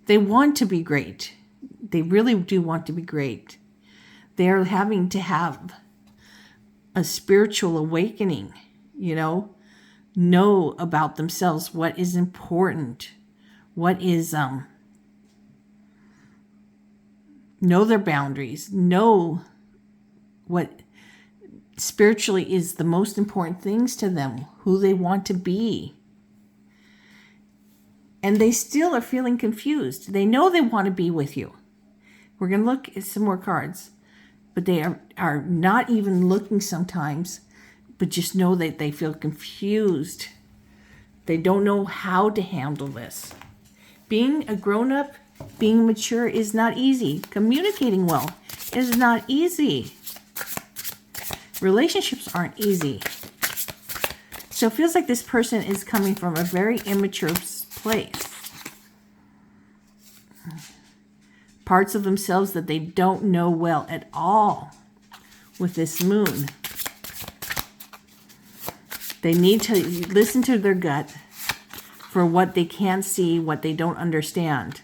They want to be great. They really do want to be great. They're having to have a spiritual awakening, you know about themselves, what is important, what is, know their boundaries, know what spiritually is the most important things to them, who they want to be. And they still are feeling confused. They know they want to be with you. We're going to look at some more cards. But they are not even looking sometimes, but just know that they feel confused. They don't know how to handle this. Being a grown-up, being mature is not easy. Communicating well is not easy. Relationships aren't easy. So it feels like this person is coming from a very immature place. Parts of themselves that they don't know well at all with this moon. They need to listen to their gut for what they can't see, what they don't understand.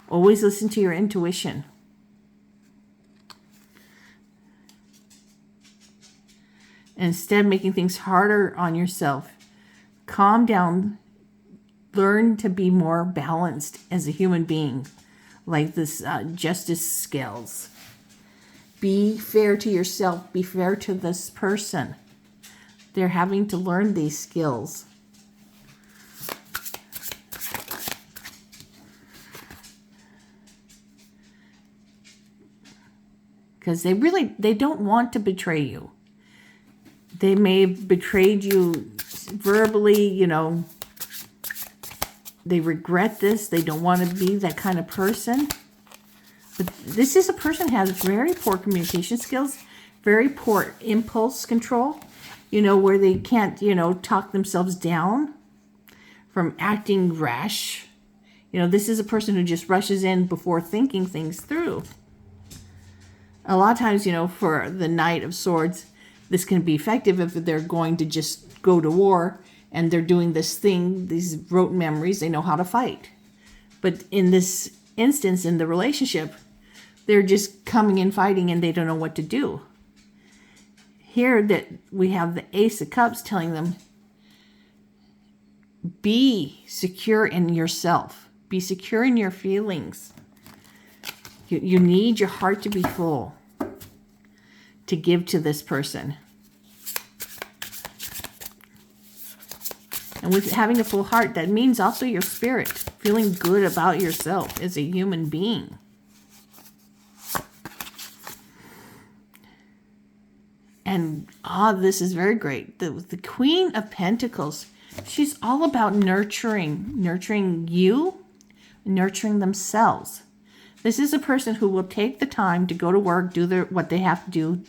Always listen to your intuition. Instead of making things harder on yourself, calm down. Learn to be more balanced as a human being, like this justice scales. Be fair to yourself. Be fair to this person. They're having to learn these skills. Because they don't want to betray you. They may have betrayed you verbally, they regret this. They don't want to be that kind of person. But this is a person who has very poor communication skills, very poor impulse control, where they can't, talk themselves down from acting rash. This is a person who just rushes in before thinking things through. A lot of times, for the Knight of Swords, this can be effective if they're going to just go to war and they're doing this thing, these rote memories, they know how to fight. But in this instance, in the relationship, they're just coming in fighting and they don't know what to do. Here that we have the Ace of Cups telling them, be secure in yourself. Be secure in your feelings. You need your heart to be full to give to this person. And with having a full heart, that means also your spirit, feeling good about yourself as a human being. And this is very great. The Queen of Pentacles, she's all about nurturing you, nurturing themselves. This is a person who will take the time to go to work, do what they have to do.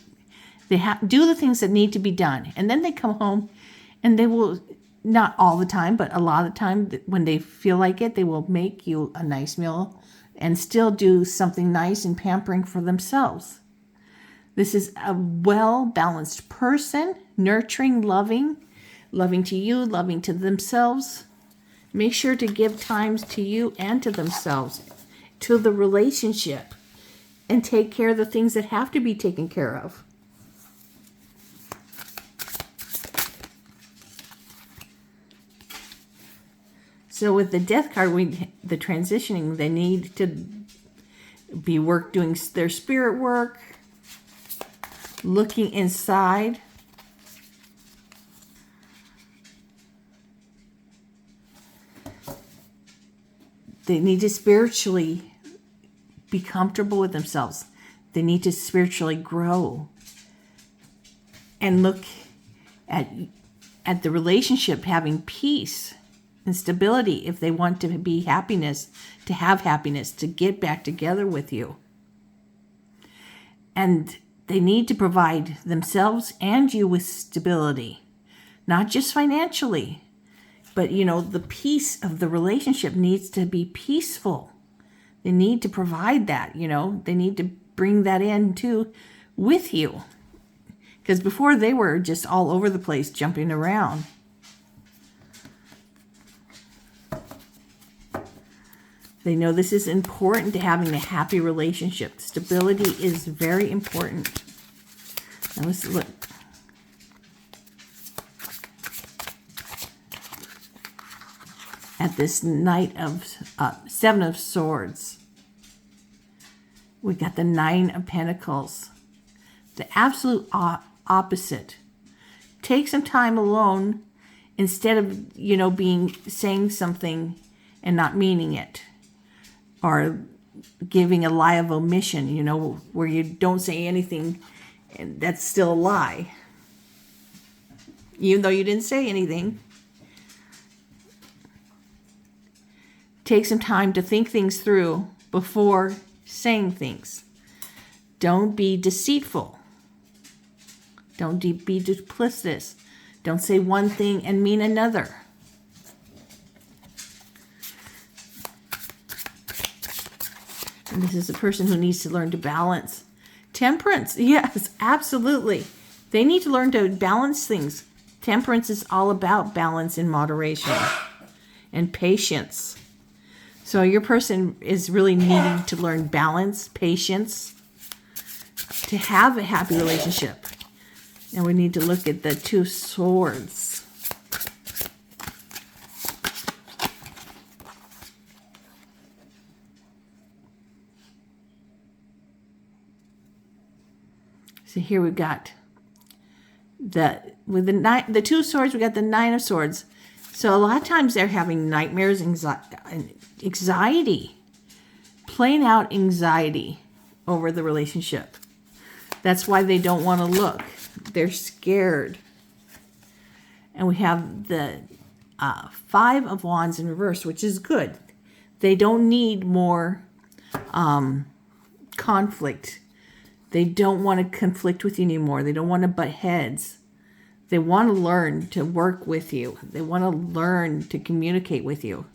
They do the things that need to be done. And then they come home and they will, not all the time, but a lot of the time when they feel like it, they will make you a nice meal and still do something nice and pampering for themselves. This is a well-balanced person, nurturing, loving to you, loving to themselves. Make sure to give times to you and to themselves, to the relationship, and take care of the things that have to be taken care of. So with the Death card, the transitioning, they need to be doing their spirit work, looking inside. They need to spiritually be comfortable with themselves. They need to spiritually grow and look at the relationship having peace and stability if they want to be happiness, to have happiness, to get back together with you. And they need to provide themselves and you with stability, not just financially, but, the peace of the relationship needs to be peaceful. They need to provide that, they need to bring that in too with you. Because before they were just all over the place jumping around. They know this is important to having a happy relationship. Stability is very important. Now let's look. At this Knight of Seven of Swords. We got the Nine of Pentacles. The absolute opposite. Take some time alone instead of, saying something and not meaning it. Or giving a lie of omission, where you don't say anything and that's still a lie. Even though you didn't say anything. Take some time to think things through before saying things. Don't be deceitful. Don't be duplicitous. Don't say one thing and mean another. And this is a person who needs to learn to balance. Temperance, yes, absolutely. They need to learn to balance things. Temperance is all about balance and moderation and patience. So your person is really needing to learn balance, patience, to have a happy relationship. And we need to look at the Two Swords. So here we've got with the Two Swords, we got the Nine of Swords. So a lot of times they're having nightmares, anxiety, playing out anxiety over the relationship. That's why they don't want to look. They're scared. And we have the Five of Wands in reverse, which is good. They don't need more conflict. They don't want to conflict with you anymore. They don't want to butt heads. They want to learn to work with you. They want to learn to communicate with you.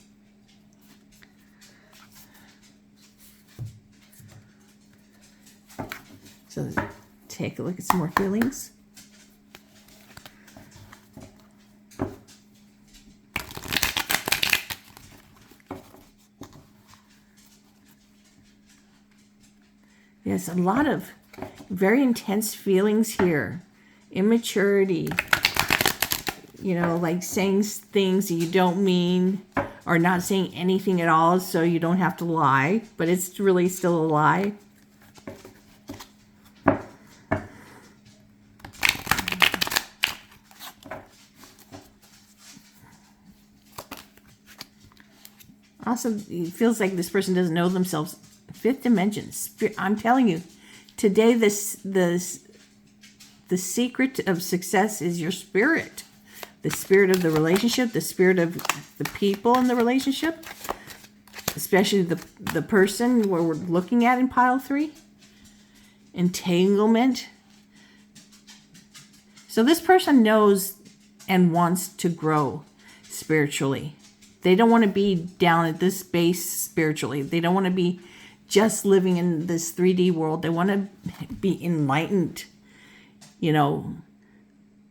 So take a look at some more feelings. Yes, a lot of very intense feelings here. Immaturity, like saying things that you don't mean, or not saying anything at all so you don't have to lie, but it's really still a lie. Also, it feels like this person doesn't know themselves. Fifth dimension. I'm telling you, today the secret of success is your spirit. The spirit of the relationship, the spirit of the people in the relationship, especially the person where we're looking at in pile 3. Entanglement. So this person knows and wants to grow spiritually. They don't want to be down at this base spiritually. They don't want to be just living in this 3D world. They want to be enlightened,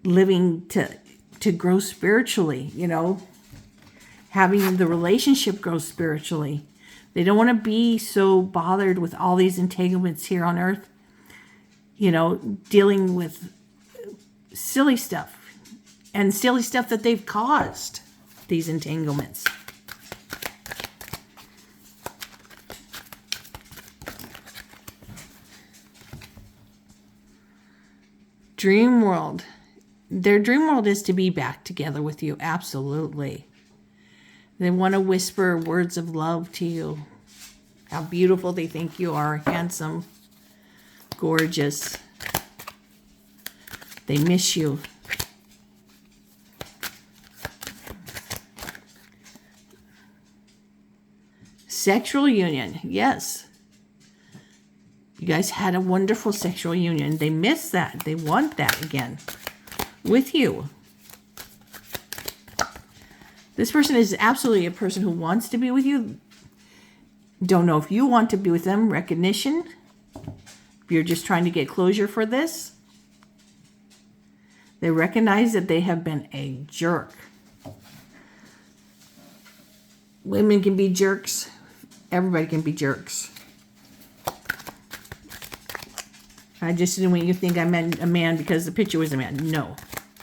living to grow spiritually, having the relationship grow spiritually. They don't want to be so bothered with all these entanglements here on earth, dealing with silly stuff and silly stuff that they've caused, these entanglements. Dream world. Their dream world is to be back together with you. Absolutely. They want to whisper words of love to you. How beautiful they think you are. Handsome. Gorgeous. They miss you. Sexual union. Yes. You guys had a wonderful sexual union. They miss that. They want that again with you. This person is absolutely a person who wants to be with you. Don't know if you want to be with them. Recognition. If you're just trying to get closure for this. They recognize that they have been a jerk. Women can be jerks. Everybody can be jerks. I just didn't want you to think I meant a man because the picture was a man. No.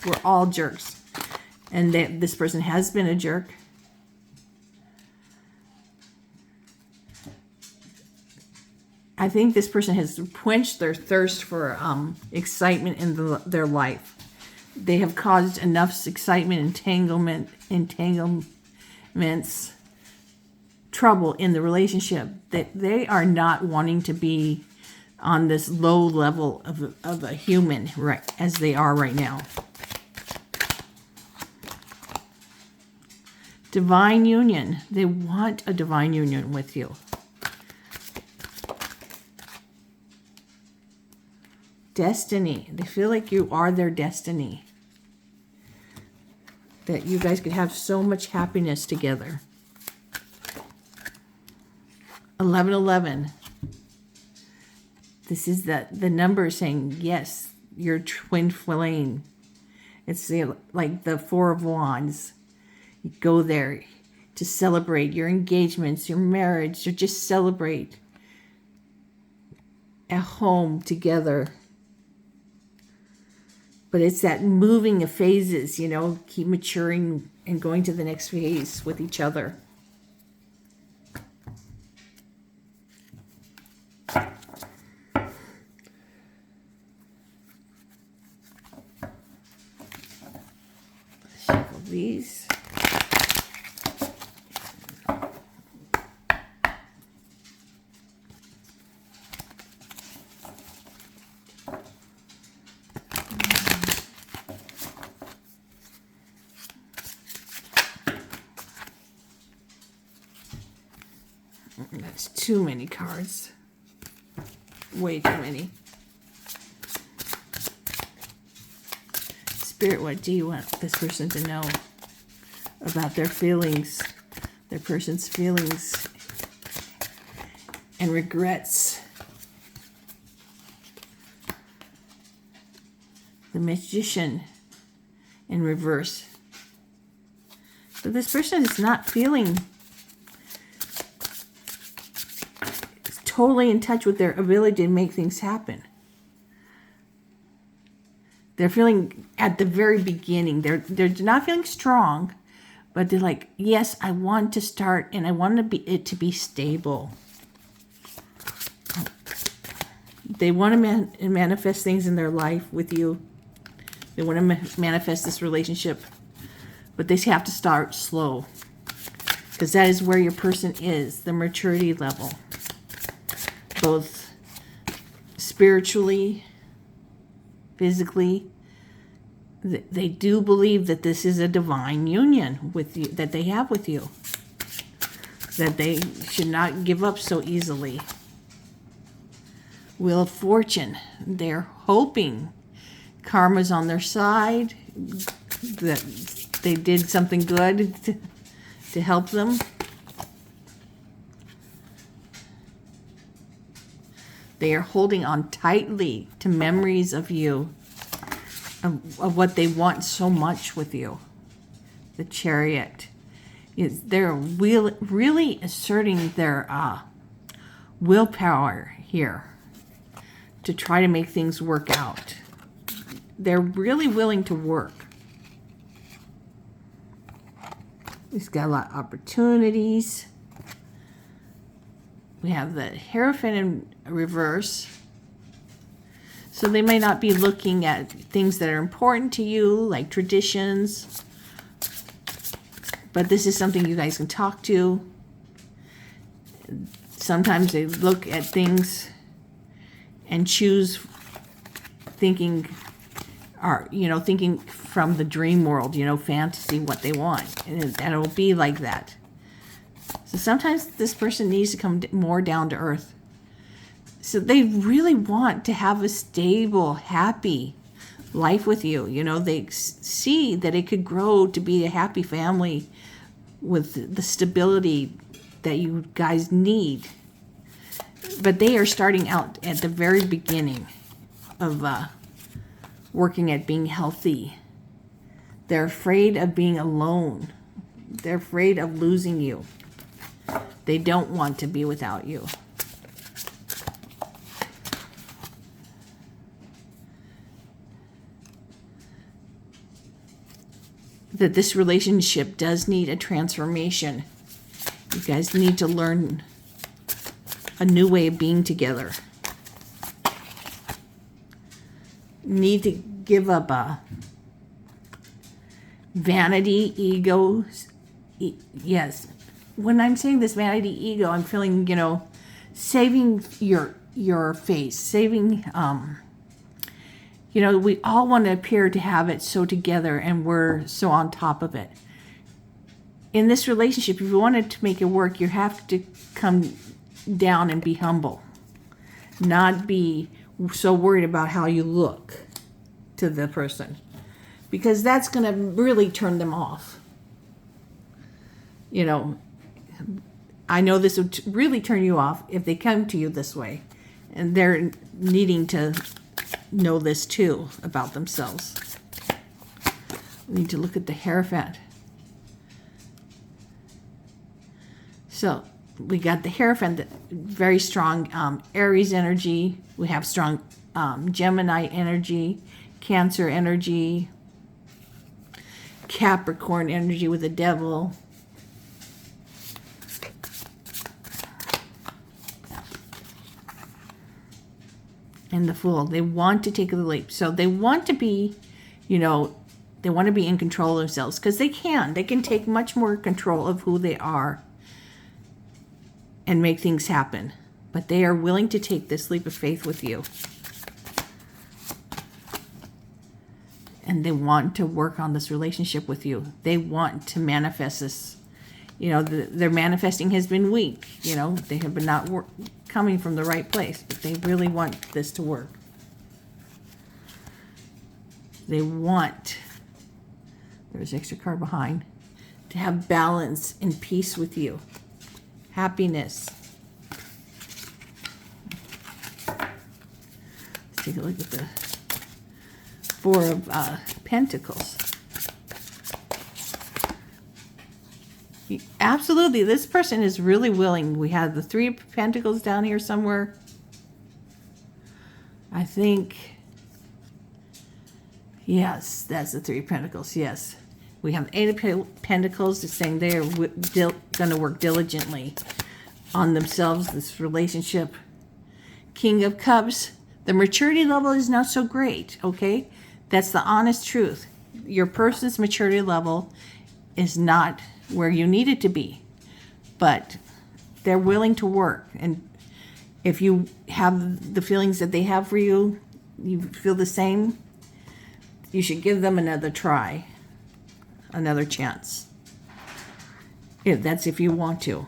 We're all jerks. And this person has been a jerk. I think this person has quenched their thirst for excitement in their life. They have caused enough excitement, entanglements, trouble in the relationship that they are not wanting to be on this low level of a human, right, as they are right now. Divine union. They want a divine union with you. Destiny. They feel like you are their destiny. That you guys could have so much happiness together. 1111. This is the number saying, yes, your twin flame. It's like the Four of Wands. You go there to celebrate your engagements, your marriage, or just celebrate at home together. But it's that moving of phases, you know, keep maturing and going to the next phase with each other. Shuffle these. That's too many cards. Way too many. Spirit, what do you want this person to know about their feelings, their person's feelings and regrets? The Magician in reverse. So this person is not feeling totally in touch with their ability to make things happen. They're feeling at the very beginning. They're not feeling strong, but they're like, yes, I want to start and I want it to be stable. They want to manifest things in their life with you. They want to manifest this relationship, but they have to start slow, because that is where your person is, the maturity level. Both spiritually, physically, they do believe that this is a divine union with you, that they have with you, that they should not give up so easily. Wheel of Fortune, they're hoping karma's on their side, that they did something good to help them. They are holding on tightly to memories of you, of what they want so much with you. The Chariot. They're really asserting their willpower here to try to make things work out. They're really willing to work. He's got a lot of opportunities. We have the Hierophant in reverse. So they may not be looking at things that are important to you, like traditions. But this is something you guys can talk to. Sometimes they look at things and choose thinking from the dream world, fantasy, what they want. And it'll be like that. So sometimes this person needs to come more down to earth. So they really want to have a stable, happy life with you. They see that it could grow to be a happy family with the stability that you guys need. But they are starting out at the very beginning of working at being healthy. They're afraid of being alone. They're afraid of losing you. They don't want to be without you. That this relationship does need a transformation. You guys need to learn a new way of being together. Need to give up vanity, ego. Yes. When I'm saying this vanity, ego, I'm feeling, saving your face, saving, we all want to appear to have it so together and we're so on top of it. In this relationship, if you wanted to make it work, you have to come down and be humble. Not be so worried about how you look to the person. Because that's going to really turn them off. I know this would really turn you off if they come to you this way. And they're needing to know this too about themselves. We need to look at the Hierophant. So we got the Hierophant, very strong Aries energy. We have strong Gemini energy. Cancer energy, Capricorn energy with the devil, and the Fool. They want to take the leap. So they want to be, they want to be in control of themselves, because they can. They can take much more control of who they are and make things happen. But they are willing to take this leap of faith with you. And they want to work on this relationship with you. They want to manifest this. Their manifesting has been weak. They have been not coming from the right place. But they really want this to work. They want, there's an extra card behind, to have balance and peace with you. Happiness. Let's take a look at the Four of Pentacles. Absolutely, this person is really willing. We have the Three of Pentacles down here somewhere. I think, yes, that's the Three of Pentacles, yes. We have the Eight of Pentacles, is saying they are going to work diligently on themselves, this relationship. King of Cups, the maturity level is not so great, okay? That's the honest truth. Your person's maturity level is not where you need it to be, but they're willing to work. And if you have the feelings that they have for you, you feel the same, you should give them another try, another chance. That's if you want to.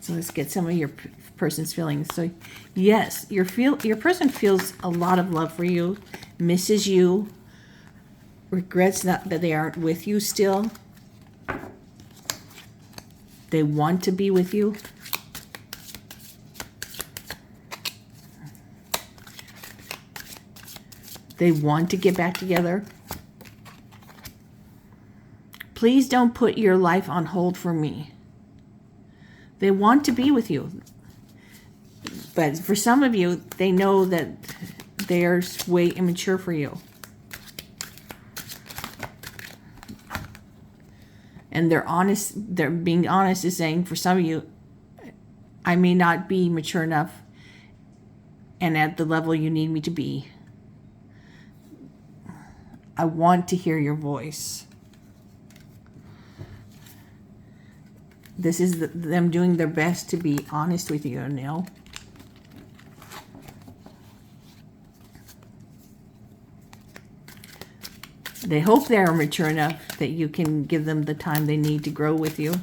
So let's get some of your person's feelings. So yes, your person feels a lot of love for you, misses you, regrets that they aren't with you still. They want to be with you. They want to get back together. Please don't put your life on hold for me. They want to be with you. But for some of you, they know that they're way immature for you. And they're honest, they're being honest, is saying, for some of you, I may not be mature enough and at the level you need me to be. I want to hear your voice. This is them doing their best to be honest with you, Neil. They hope they are mature enough that you can give them the time they need to grow with you.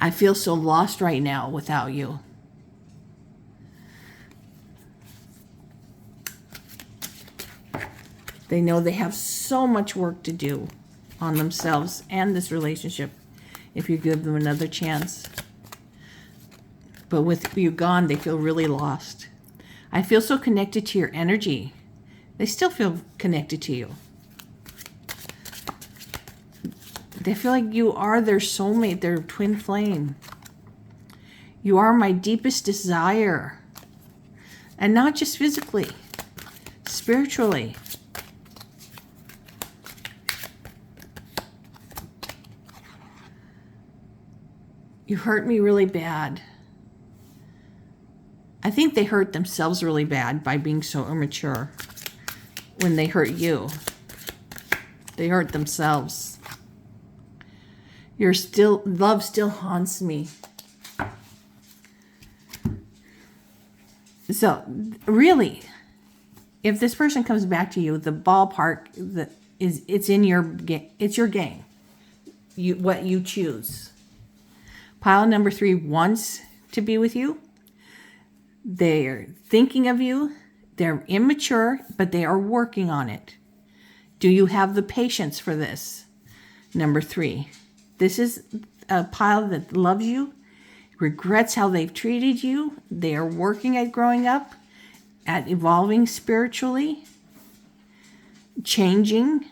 I feel so lost right now without you. They know they have so much work to do on themselves and this relationship if you give them another chance. But with you gone, they feel really lost. I feel so connected to your energy. They still feel connected to you. They feel like you are their soulmate, their twin flame. You are my deepest desire. And not just physically, spiritually. You hurt me really bad. I think they hurt themselves really bad by being so immature. When they hurt you, they hurt themselves. Love still haunts me. So really, if this person comes back to you, the ballpark it's your game. What you choose. Pile number 3 wants to be with you. They're thinking of you. They're immature, but they are working on it. Do you have the patience for this? Number 3. This is a pile that loves you, regrets how they've treated you. They are working at growing up, at evolving spiritually, changing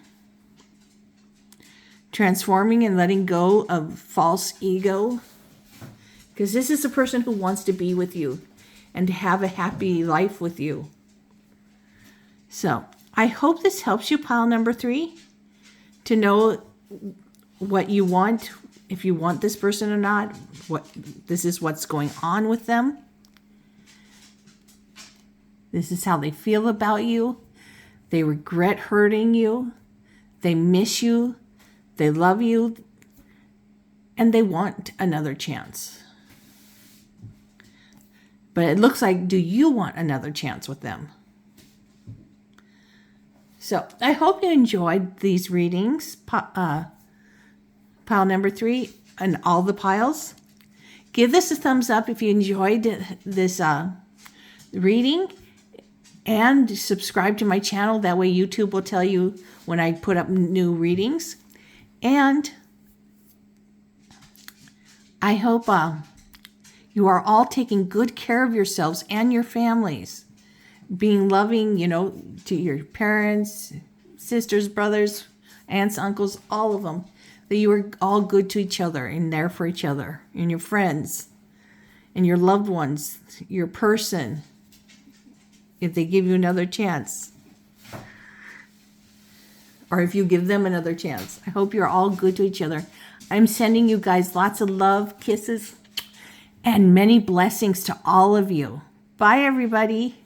transforming and letting go of false ego. Because this is a person who wants to be with you and to have a happy life with you. So I hope this helps you, pile number 3, to know what you want, if you want this person or not. This is what's going on with them. This is how they feel about you. They regret hurting you. They miss you. They love you. And they want another chance. But it looks like, do you want another chance with them? So I hope you enjoyed these readings, pile number 3 and all the piles. Give this a thumbs up if you enjoyed this reading, and subscribe to my channel. That way YouTube will tell you when I put up new readings. And I hope you are all taking good care of yourselves and your families. Being loving, to your parents, sisters, brothers, aunts, uncles, all of them. That you are all good to each other and there for each other and your friends and your loved ones, your person, if they give you another chance. Or if you give them another chance. I hope you're all good to each other. I'm sending you guys lots of love, kisses, and many blessings to all of you. Bye, everybody.